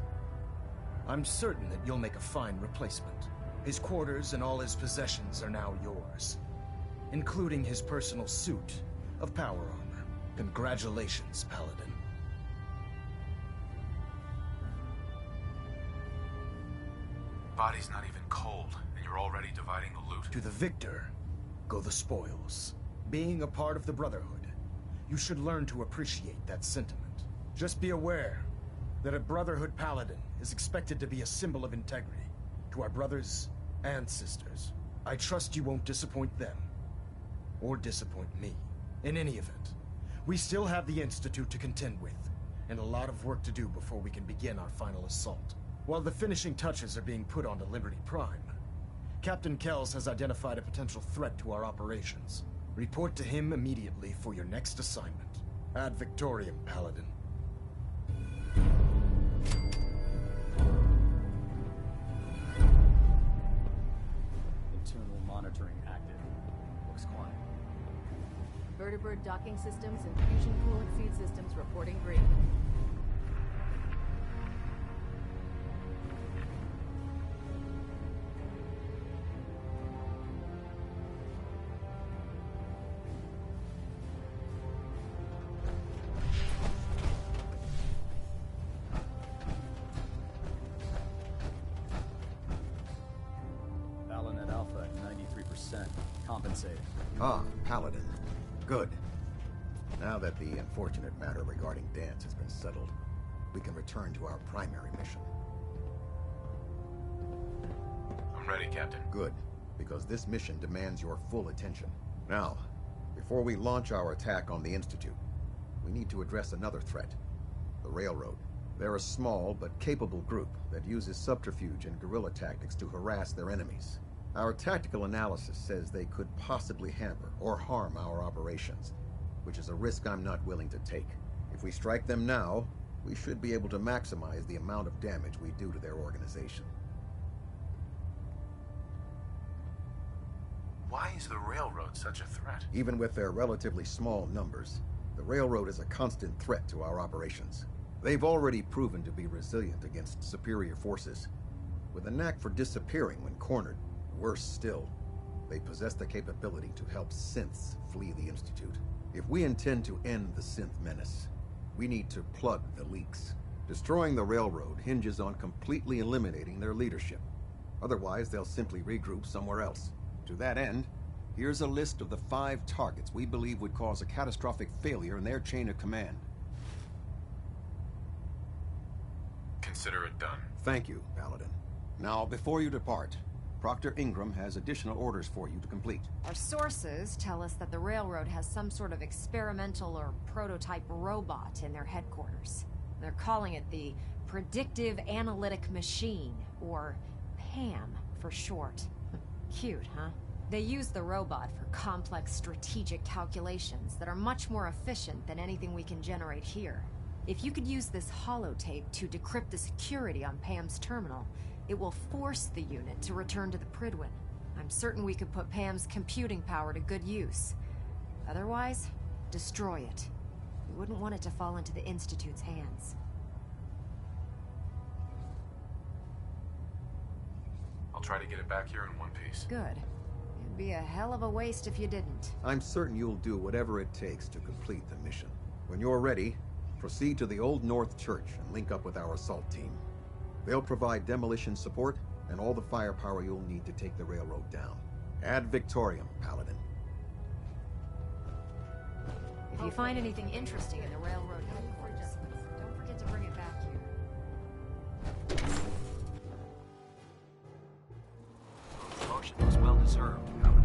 I'm certain that you'll make a fine replacement. His quarters and all his possessions are now yours, including his personal suit of power armor. Congratulations, Paladin. Body's not even cold, and you're already dividing the loot. To the victor go the spoils. Being a part of the Brotherhood, you should learn to appreciate that sentiment. Just be aware that a Brotherhood Paladin is expected to be a symbol of integrity to our brothers and sisters. I trust you won't disappoint them, or disappoint me. In any event, we still have the Institute to contend with, and a lot of work to do before we can begin our final assault. While the finishing touches are being put onto Liberty Prime, Captain Kells has identified a potential threat to our operations. Report to him immediately for your next assignment. Ad Victoriam, Paladin. Internal monitoring active. Looks quiet. Vertibird docking systems and fusion coolant feed systems reporting green. Fallon at Alpha at 93%. Compensating. Ah, Paladin. Good. Now that the unfortunate matter regarding Dance has been settled, we can return to our primary mission. I'm ready, Captain. Good, because this mission demands your full attention. Now, before we launch our attack on the Institute, we need to address another threat, the Railroad. They're a small but capable group that uses subterfuge and guerrilla tactics to harass their enemies. Our tactical analysis says they could possibly hamper or harm our operations, which is a risk I'm not willing to take. If we strike them now, we should be able to maximize the amount of damage we do to their organization. Why is the Railroad such a threat? Even with their relatively small numbers, the Railroad is a constant threat to our operations. They've already proven to be resilient against superior forces, with a knack for disappearing when cornered. Worse still, They possess the capability to help synths flee the Institute. If we intend to end the synth menace, we need to plug the leaks. Destroying the railroad hinges on completely eliminating their leadership. Otherwise, they'll simply regroup somewhere else. To that end, here's a list of the 5 targets we believe would cause a catastrophic failure in their chain of command. Consider it done. Thank you, Paladin. Now, before you depart, Proctor Ingram has additional orders for you to complete. Our sources tell us that the railroad has some sort of experimental or prototype robot in their headquarters. They're calling it the Predictive Analytic Machine, or PAM for short. Cute, huh? They use the robot for complex strategic calculations that are much more efficient than anything we can generate here. If you could use this holotape to decrypt the security on Pam's terminal, it will force the unit to return to the Prydwen. I'm certain we could put Pam's computing power to good use. Otherwise, destroy it. We wouldn't want it to fall into the Institute's hands. I'll try to get it back here in one piece. Good. It'd be a hell of a waste if you didn't. I'm certain you'll do whatever it takes to complete the mission. When you're ready, proceed to the Old North Church and link up with our assault team. They'll provide demolition support and all the firepower you'll need to take the railroad down. Ad Victoriam, Paladin. If you find anything interesting in the railroad headquarters, don't forget to bring it back here. Promotion was well deserved, Paladin.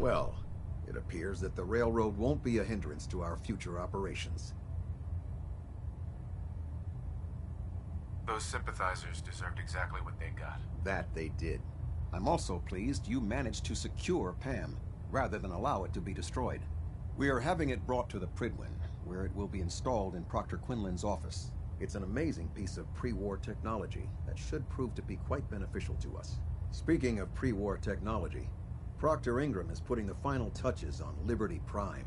Well, it appears that the railroad won't be a hindrance to our future operations. Those sympathizers deserved exactly what they got. That they did. I'm also pleased you managed to secure Pam, rather than allow it to be destroyed. We are having it brought to the Pridwin, where it will be installed in Proctor Quinlan's office. It's an amazing piece of pre-war technology that should prove to be quite beneficial to us. Speaking of pre-war technology, Proctor Ingram is putting the final touches on Liberty Prime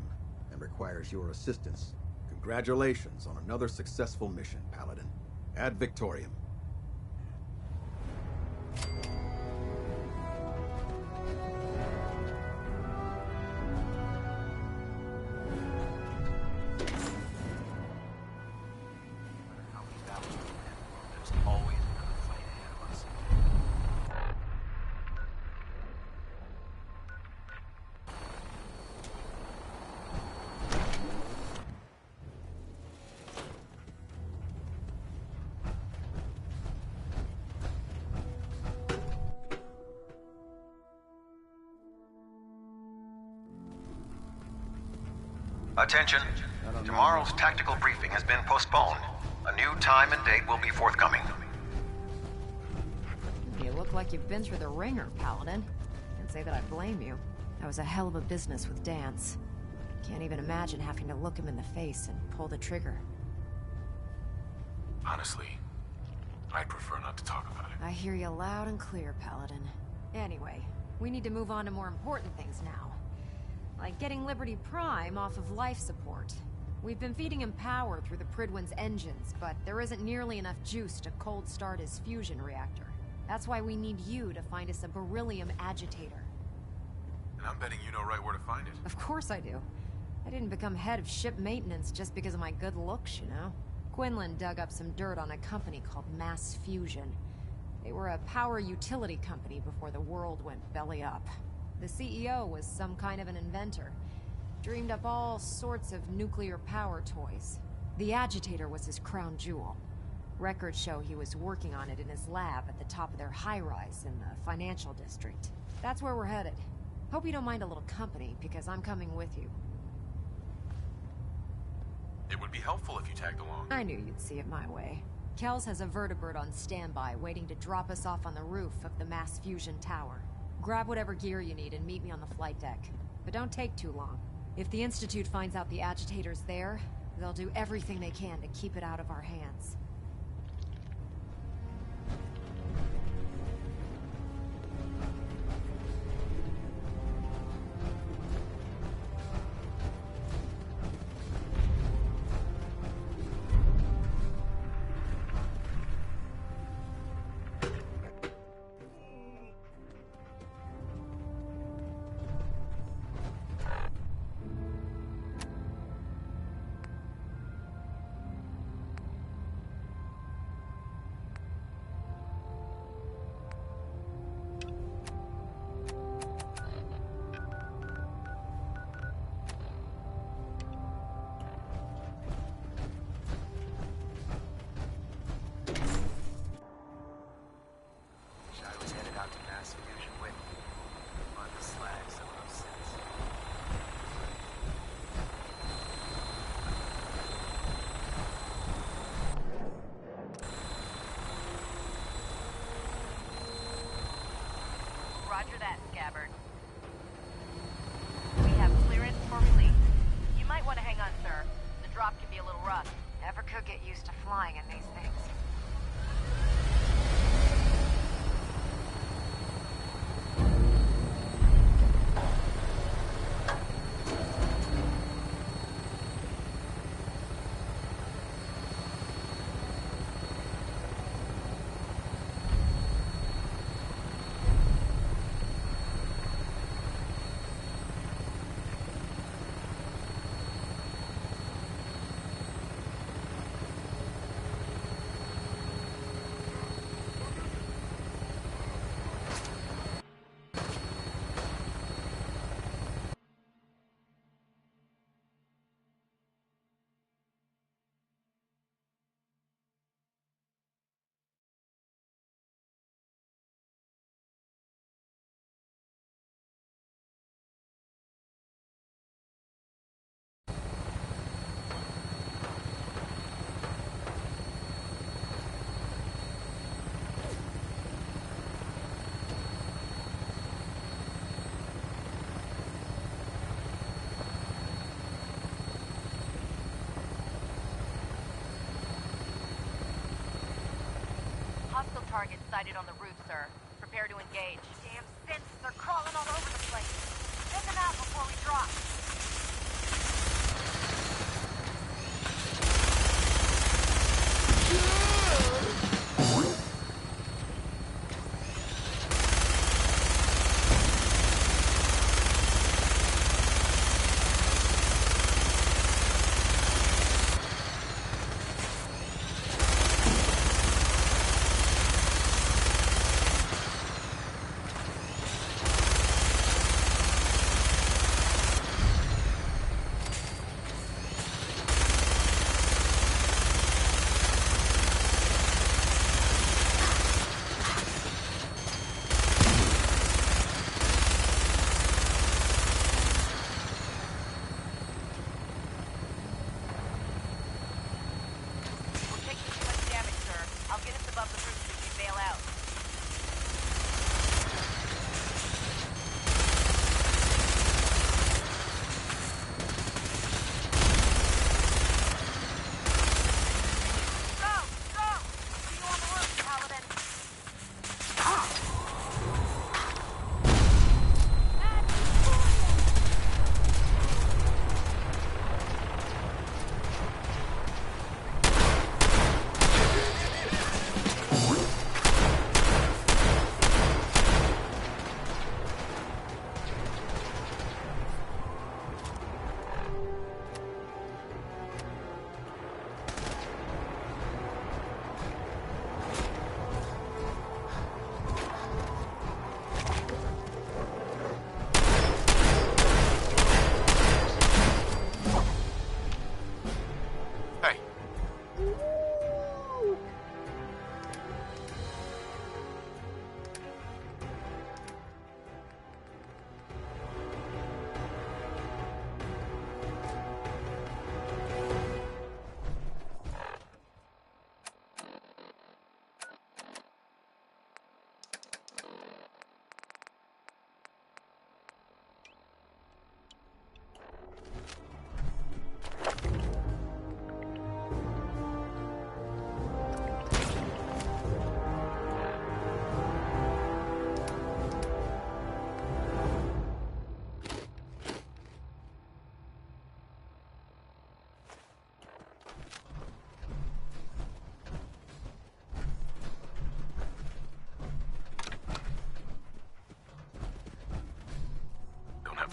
and requires your assistance. Congratulations on another successful mission, Paladin. Ad Victoriam. Attention. Tomorrow's tactical briefing has been postponed. A new time and date will be forthcoming. You look like you've been through the ringer, Paladin. Can't say that I blame you. That was a hell of a business with Dance. Can't even imagine having to look him in the face and pull the trigger. Honestly, I'd prefer not to talk about it. I hear you loud and clear, Paladin. Anyway, we need to move on to more important things now. Like getting Liberty Prime off of life support. We've been feeding him power through the Pridwin's engines, but there isn't nearly enough juice to cold start his fusion reactor. That's why we need you to find us a beryllium agitator. And I'm betting you know right where to find it. Of course I do. I didn't become head of ship maintenance just because of my good looks, you know? Quinlan dug up some dirt on a company called Mass Fusion. They were a power utility company before the world went belly up. The CEO was some kind of an inventor. Dreamed up all sorts of nuclear power toys. The agitator was his crown jewel. Records show he was working on it in his lab at the top of their high-rise in the financial district. That's where we're headed. Hope you don't mind a little company, because I'm coming with you. It would be helpful if you tagged along. I knew you'd see it my way. Kells has a vertibird on standby, waiting to drop us off on the roof of the Mass Fusion Tower. Grab whatever gear you need and meet me on the flight deck. But don't take too long. If the Institute finds out the agitator's there, they'll do everything they can to keep it out of our hands. Roger that, Scabbard. We have clearance for release. You might want to hang on, sir. The drop can be a little rough. Never could get used to flying in these things. targets sighted on the roof, sir. Prepare to engage. Damn synths, they're crawling all over the place. Send them out before we drop.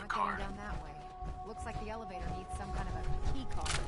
Going down that way. Looks like the elevator needs some kind of a key card.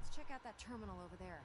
Let's check out that terminal over there.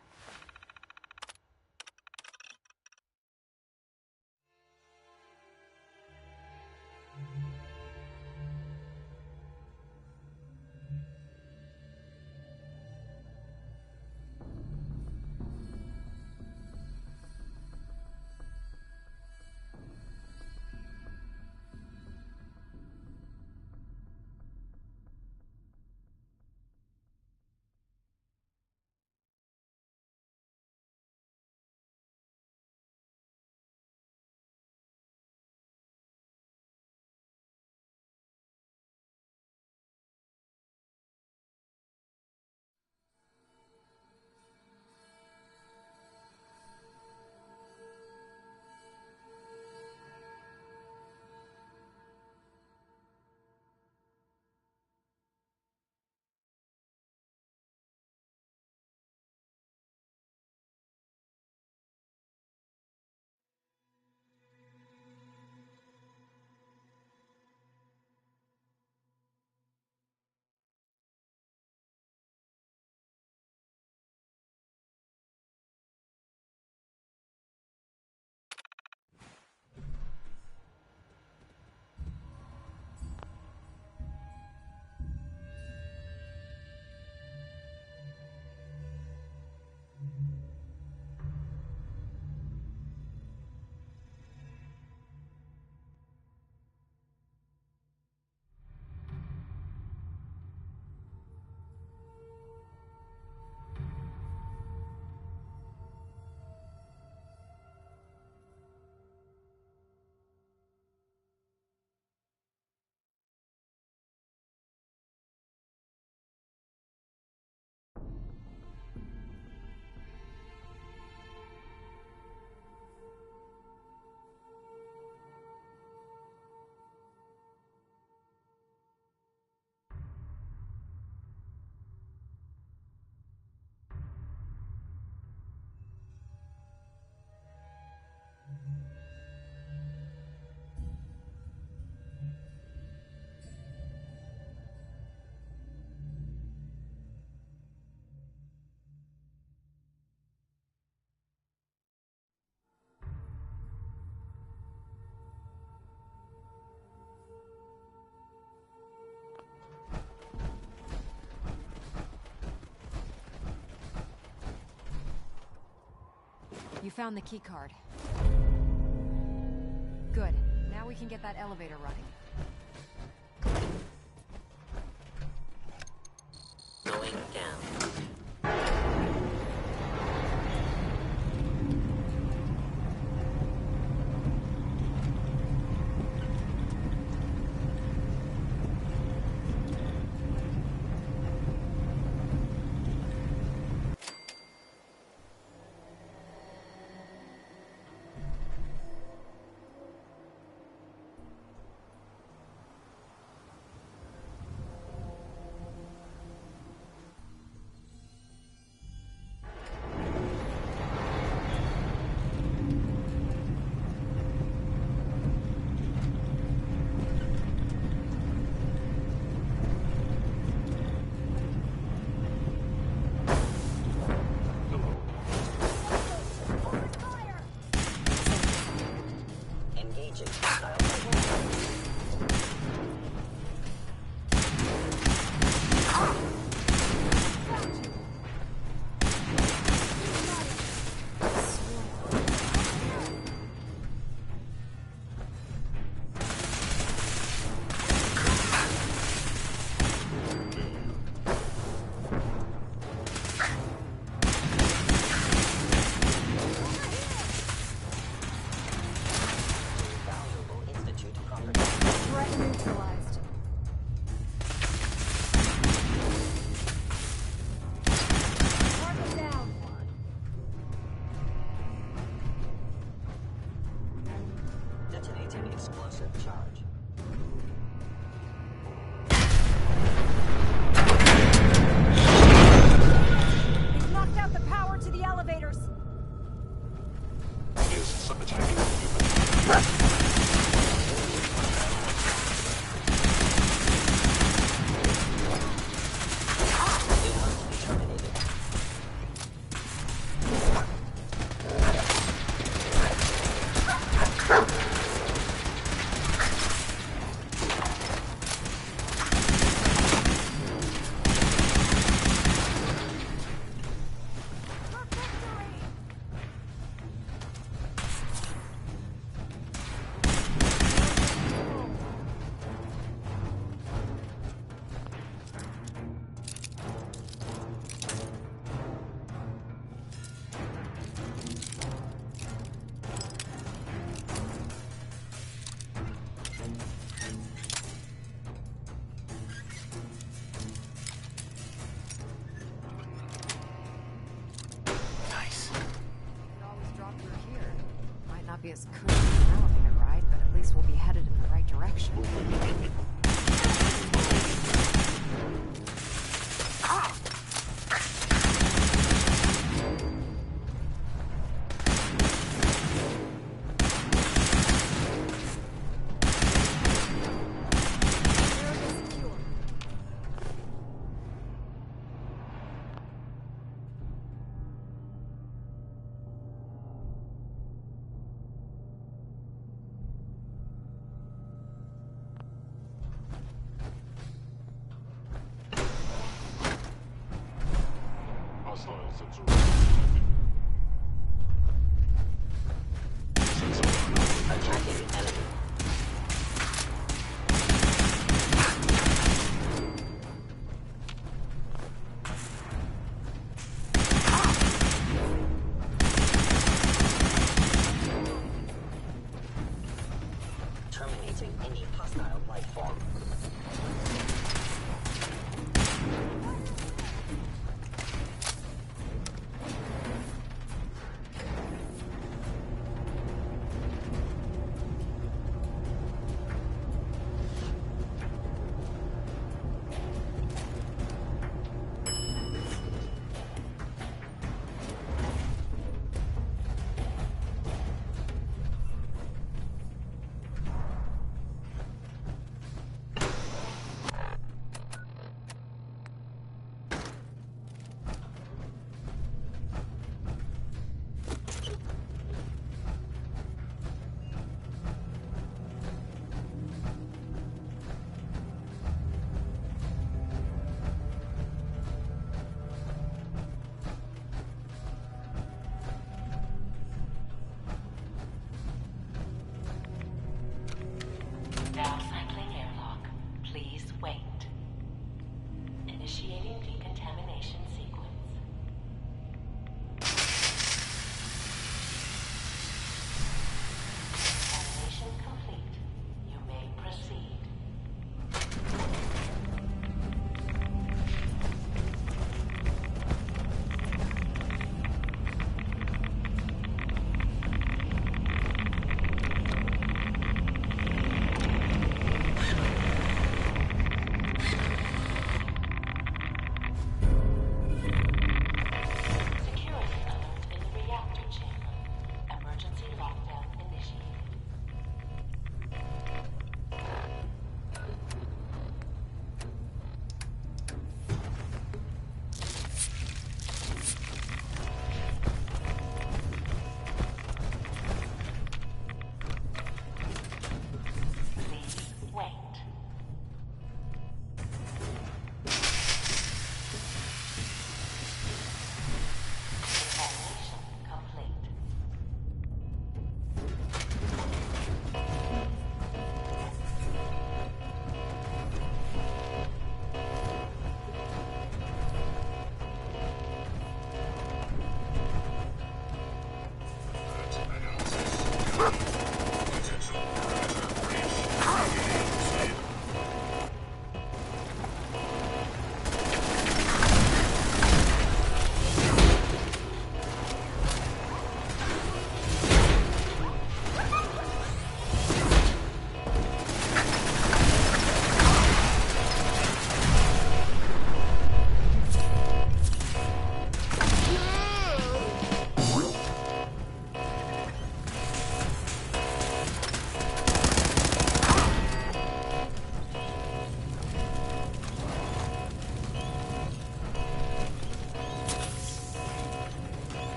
You found the key card. Good. Now we can get that elevator running. Going down. Detonating explosive charge. We've knocked out the power to the elevators. Is attacking human. Not be as cool as an elevator ride, but at least we'll be headed in the right direction. Terminating any hostile life form.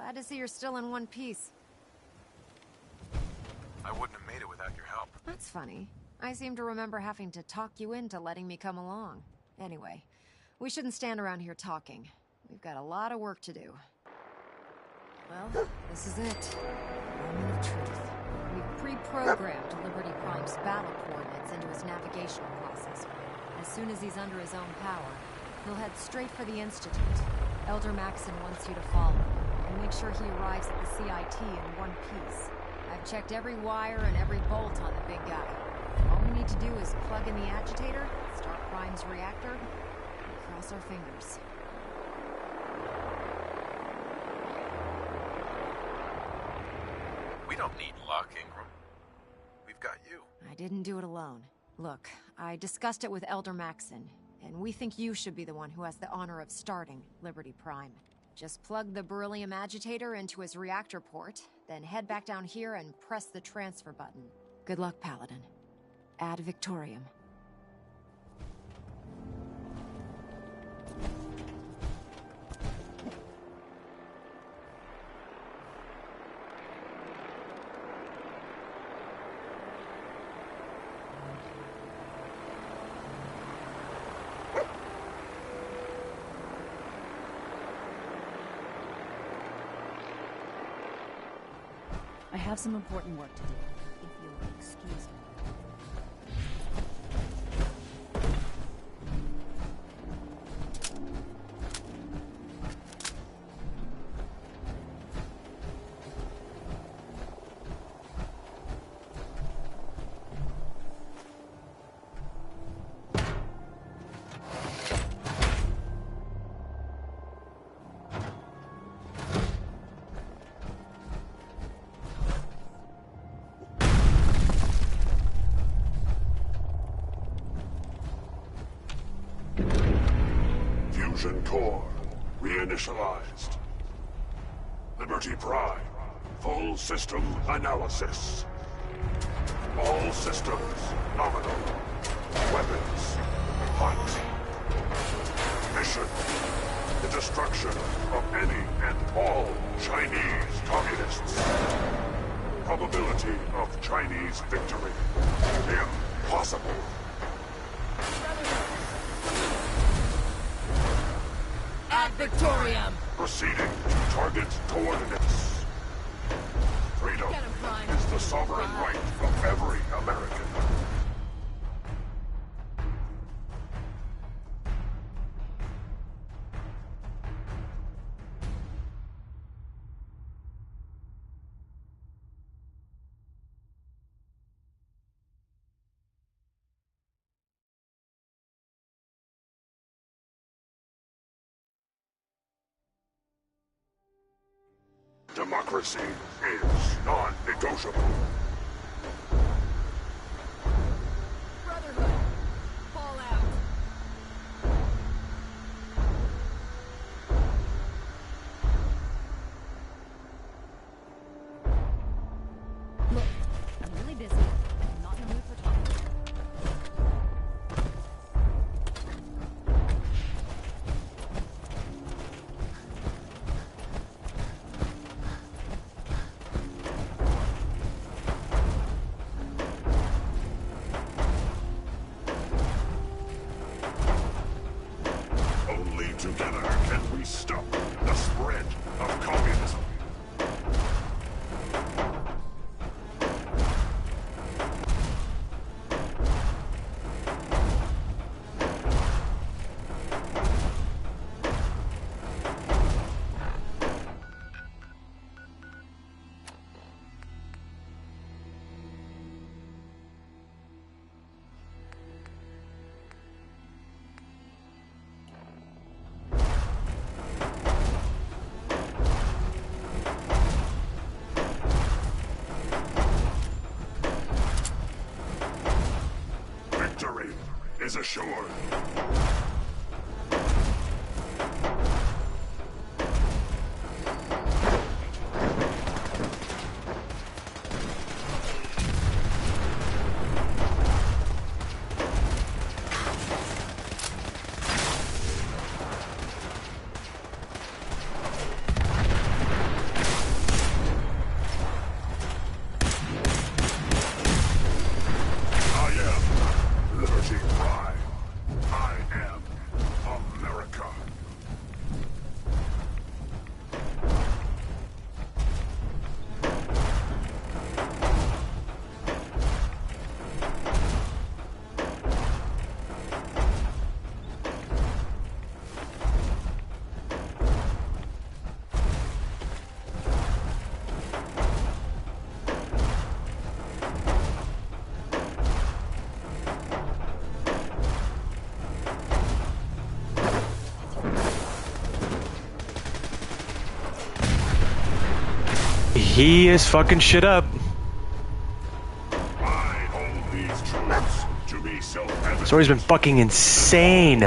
Glad to see you're still in one piece. I wouldn't have made it without your help. That's funny. I seem to remember having to talk you into letting me come along. Anyway, we shouldn't stand around here talking. We've got a lot of work to do. Well, this is it. Moment of truth. We've pre-programmed Liberty Prime's battle coordinates into his navigational processor. As soon as he's under his own power, he'll head straight for the Institute. Elder Maxon wants you to follow him, and make sure he arrives at the CIT in one piece. I've checked every wire and every bolt on the big guy. All we need to do is plug in the agitator, start Prime's reactor, and cross our fingers. We don't need luck, Ingram. We've got you. I didn't do it alone. Look, I discussed it with Elder Maxon, and we think you should be the one who has the honor of starting Liberty Prime. Just plug the beryllium agitator into his reactor port, then head back down here and press the transfer button. Good luck, Paladin. Ad Victoriam. I have some important work to do, if you'll excuse me. Fusion core reinitialized. Liberty Prime, full system analysis. All systems nominal. Weapons hot. Mission: the destruction of any and all Chinese communists. Probability of Chinese victory: impossible. Ad Victoriam! Proceeding to target coordinates. Freedom is the sovereign right of every American. Democracy is non-negotiable. Brotherhood! Fallout! Look, I'm really busy. I'm not in the mood for talking. Only together can we stop the spread of communism. Victory is assured. He is fucking shit up. Story's been fucking insane.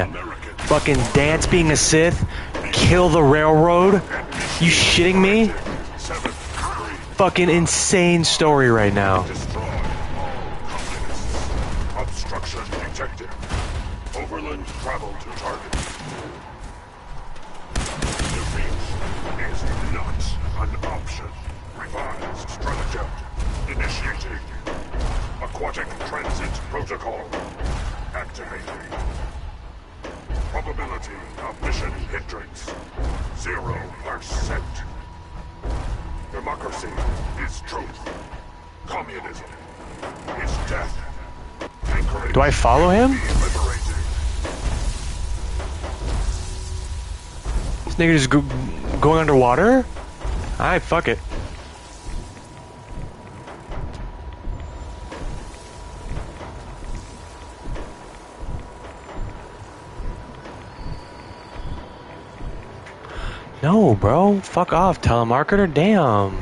Fucking dance being a Sith, kill the railroad. You shitting me? Fucking insane story right now. Obstruction detected. Overland travel to target. Defeat is not an option. Revised stratagem initiating. Aquatic transit protocol activating. Probability of mission hindrance 0%. Democracy is truth. Communism is death. Do I follow him? This nigga just going underwater? Alright, fuck it. No, bro. Fuck off, telemarketer. Damn.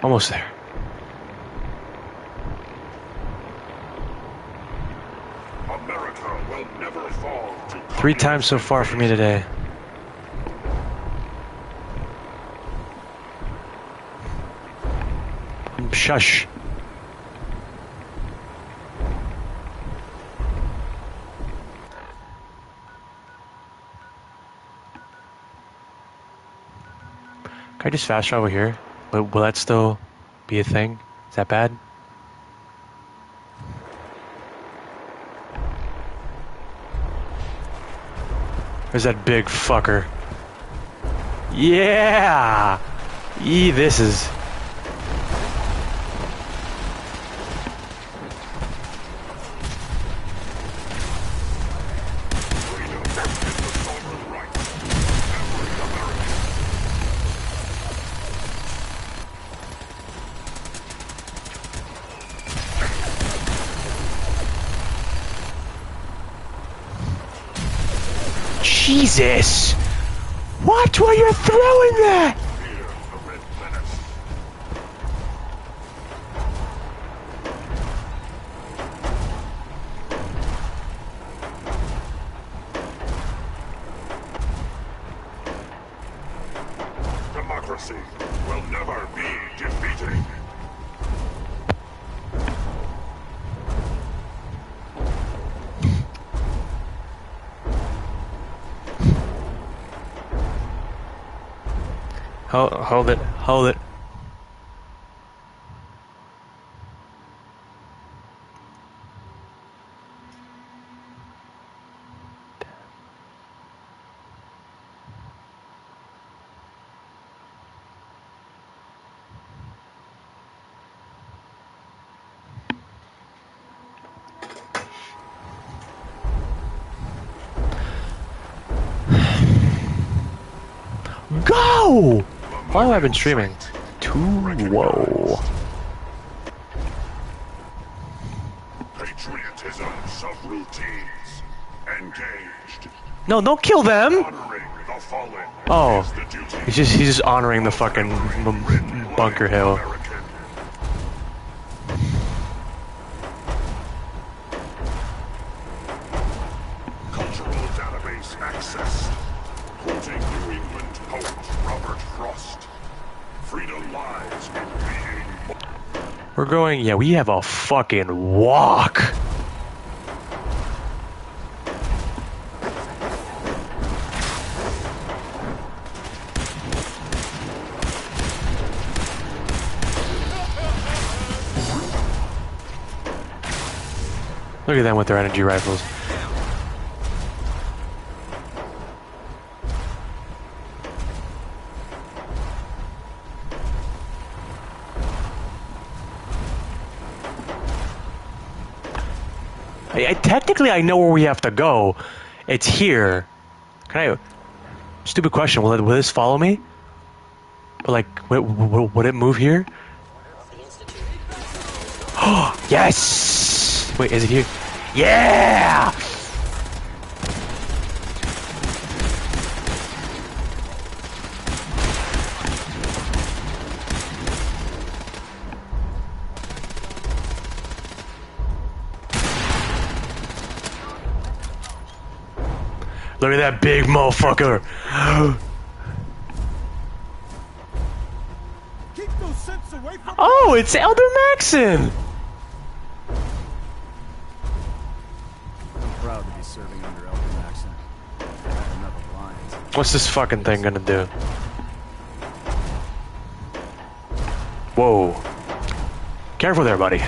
Almost there. America will never fall to 3 times so far for me today. Shush. Can I just fast travel here? Will that still be a thing? Is that bad? Where's that big fucker? Yeah! This is... Jesus! What? Why you're throwing that? Democracy will never be defeated. Hold it. Hold it. Go! Why have I been streaming? Whoa. Patriotism subroutines engaged. No, don't kill them! Honoring the fallen. Oh, he's just honoring the fucking bunker hill. Cultural database access. Quoting New England poet Robert Frost. Freedom lies in being. We're going, yeah, we have a fucking walk. Look at them with their energy rifles. Technically, I know where we have to go. It's here. Can I... Stupid question. Will this follow me? Like, would it move here? Oh, yes! Wait, is it here? Yeah! Look at that big motherfucker! Oh, it's Elder Maxon! I'm proud to be serving under Elder Maxon. Another alliance. What's this fucking thing gonna do? Whoa. Careful there, buddy.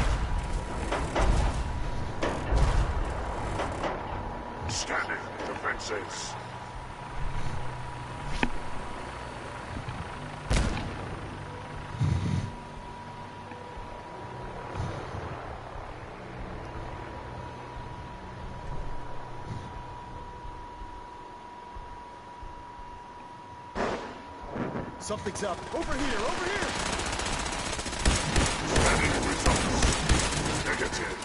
Standing defenses. Something's up. Over here, over here! Scanning results. Negative.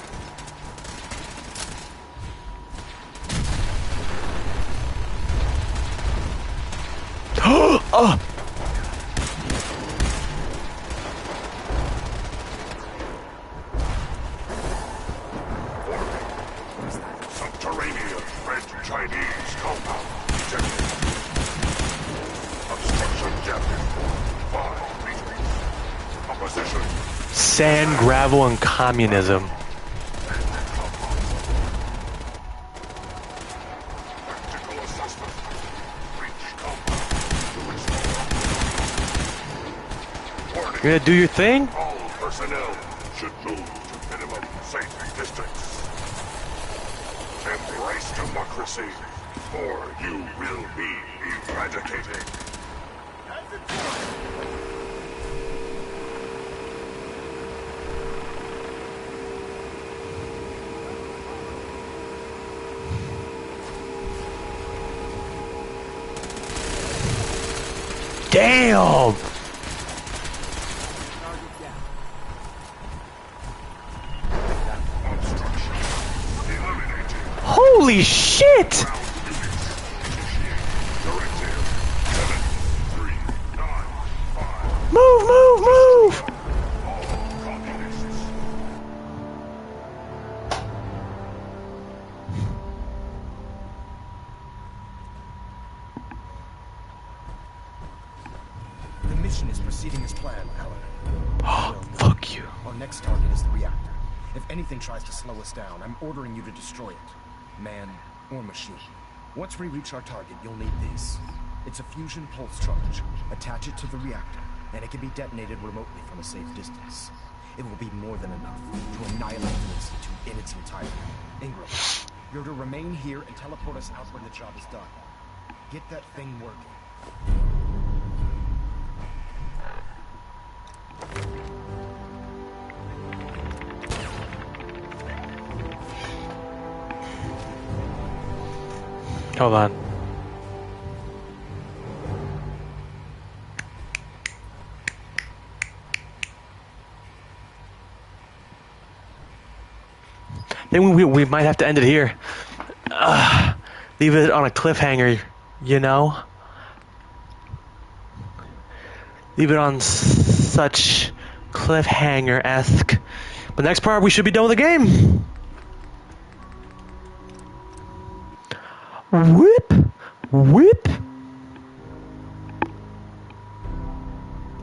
Oh! Subterranean red Chinese compound detected. Obstruction depth 5 meters. Opposition. Sand, gravel, and communism. Tactical assessment. Breach compound. Warning. You gonna do your thing? All personnel should move to minimum safe distance. Embrace democracy, or you will be eradicated. Damn! Holy shit! Move, move, move! The mission is proceeding as planned, Alan. Oh, fuck you. Our next target is the reactor. If anything tries to slow us down, I'm ordering you to destroy it. Man or machine. Once we reach our target, you'll need this. It's a fusion pulse charge. Attach it to the reactor, and it can be detonated remotely from a safe distance. It will be more than enough to annihilate the Institute in its entirety. Ingram, you're to remain here and teleport us out when the job is done. Get that thing working. Hold on. Then we might have to end it here. Leave it on a cliffhanger, you know? Leave it on such cliffhanger-esque. But next part, we should be done with the game. Whip! Whip!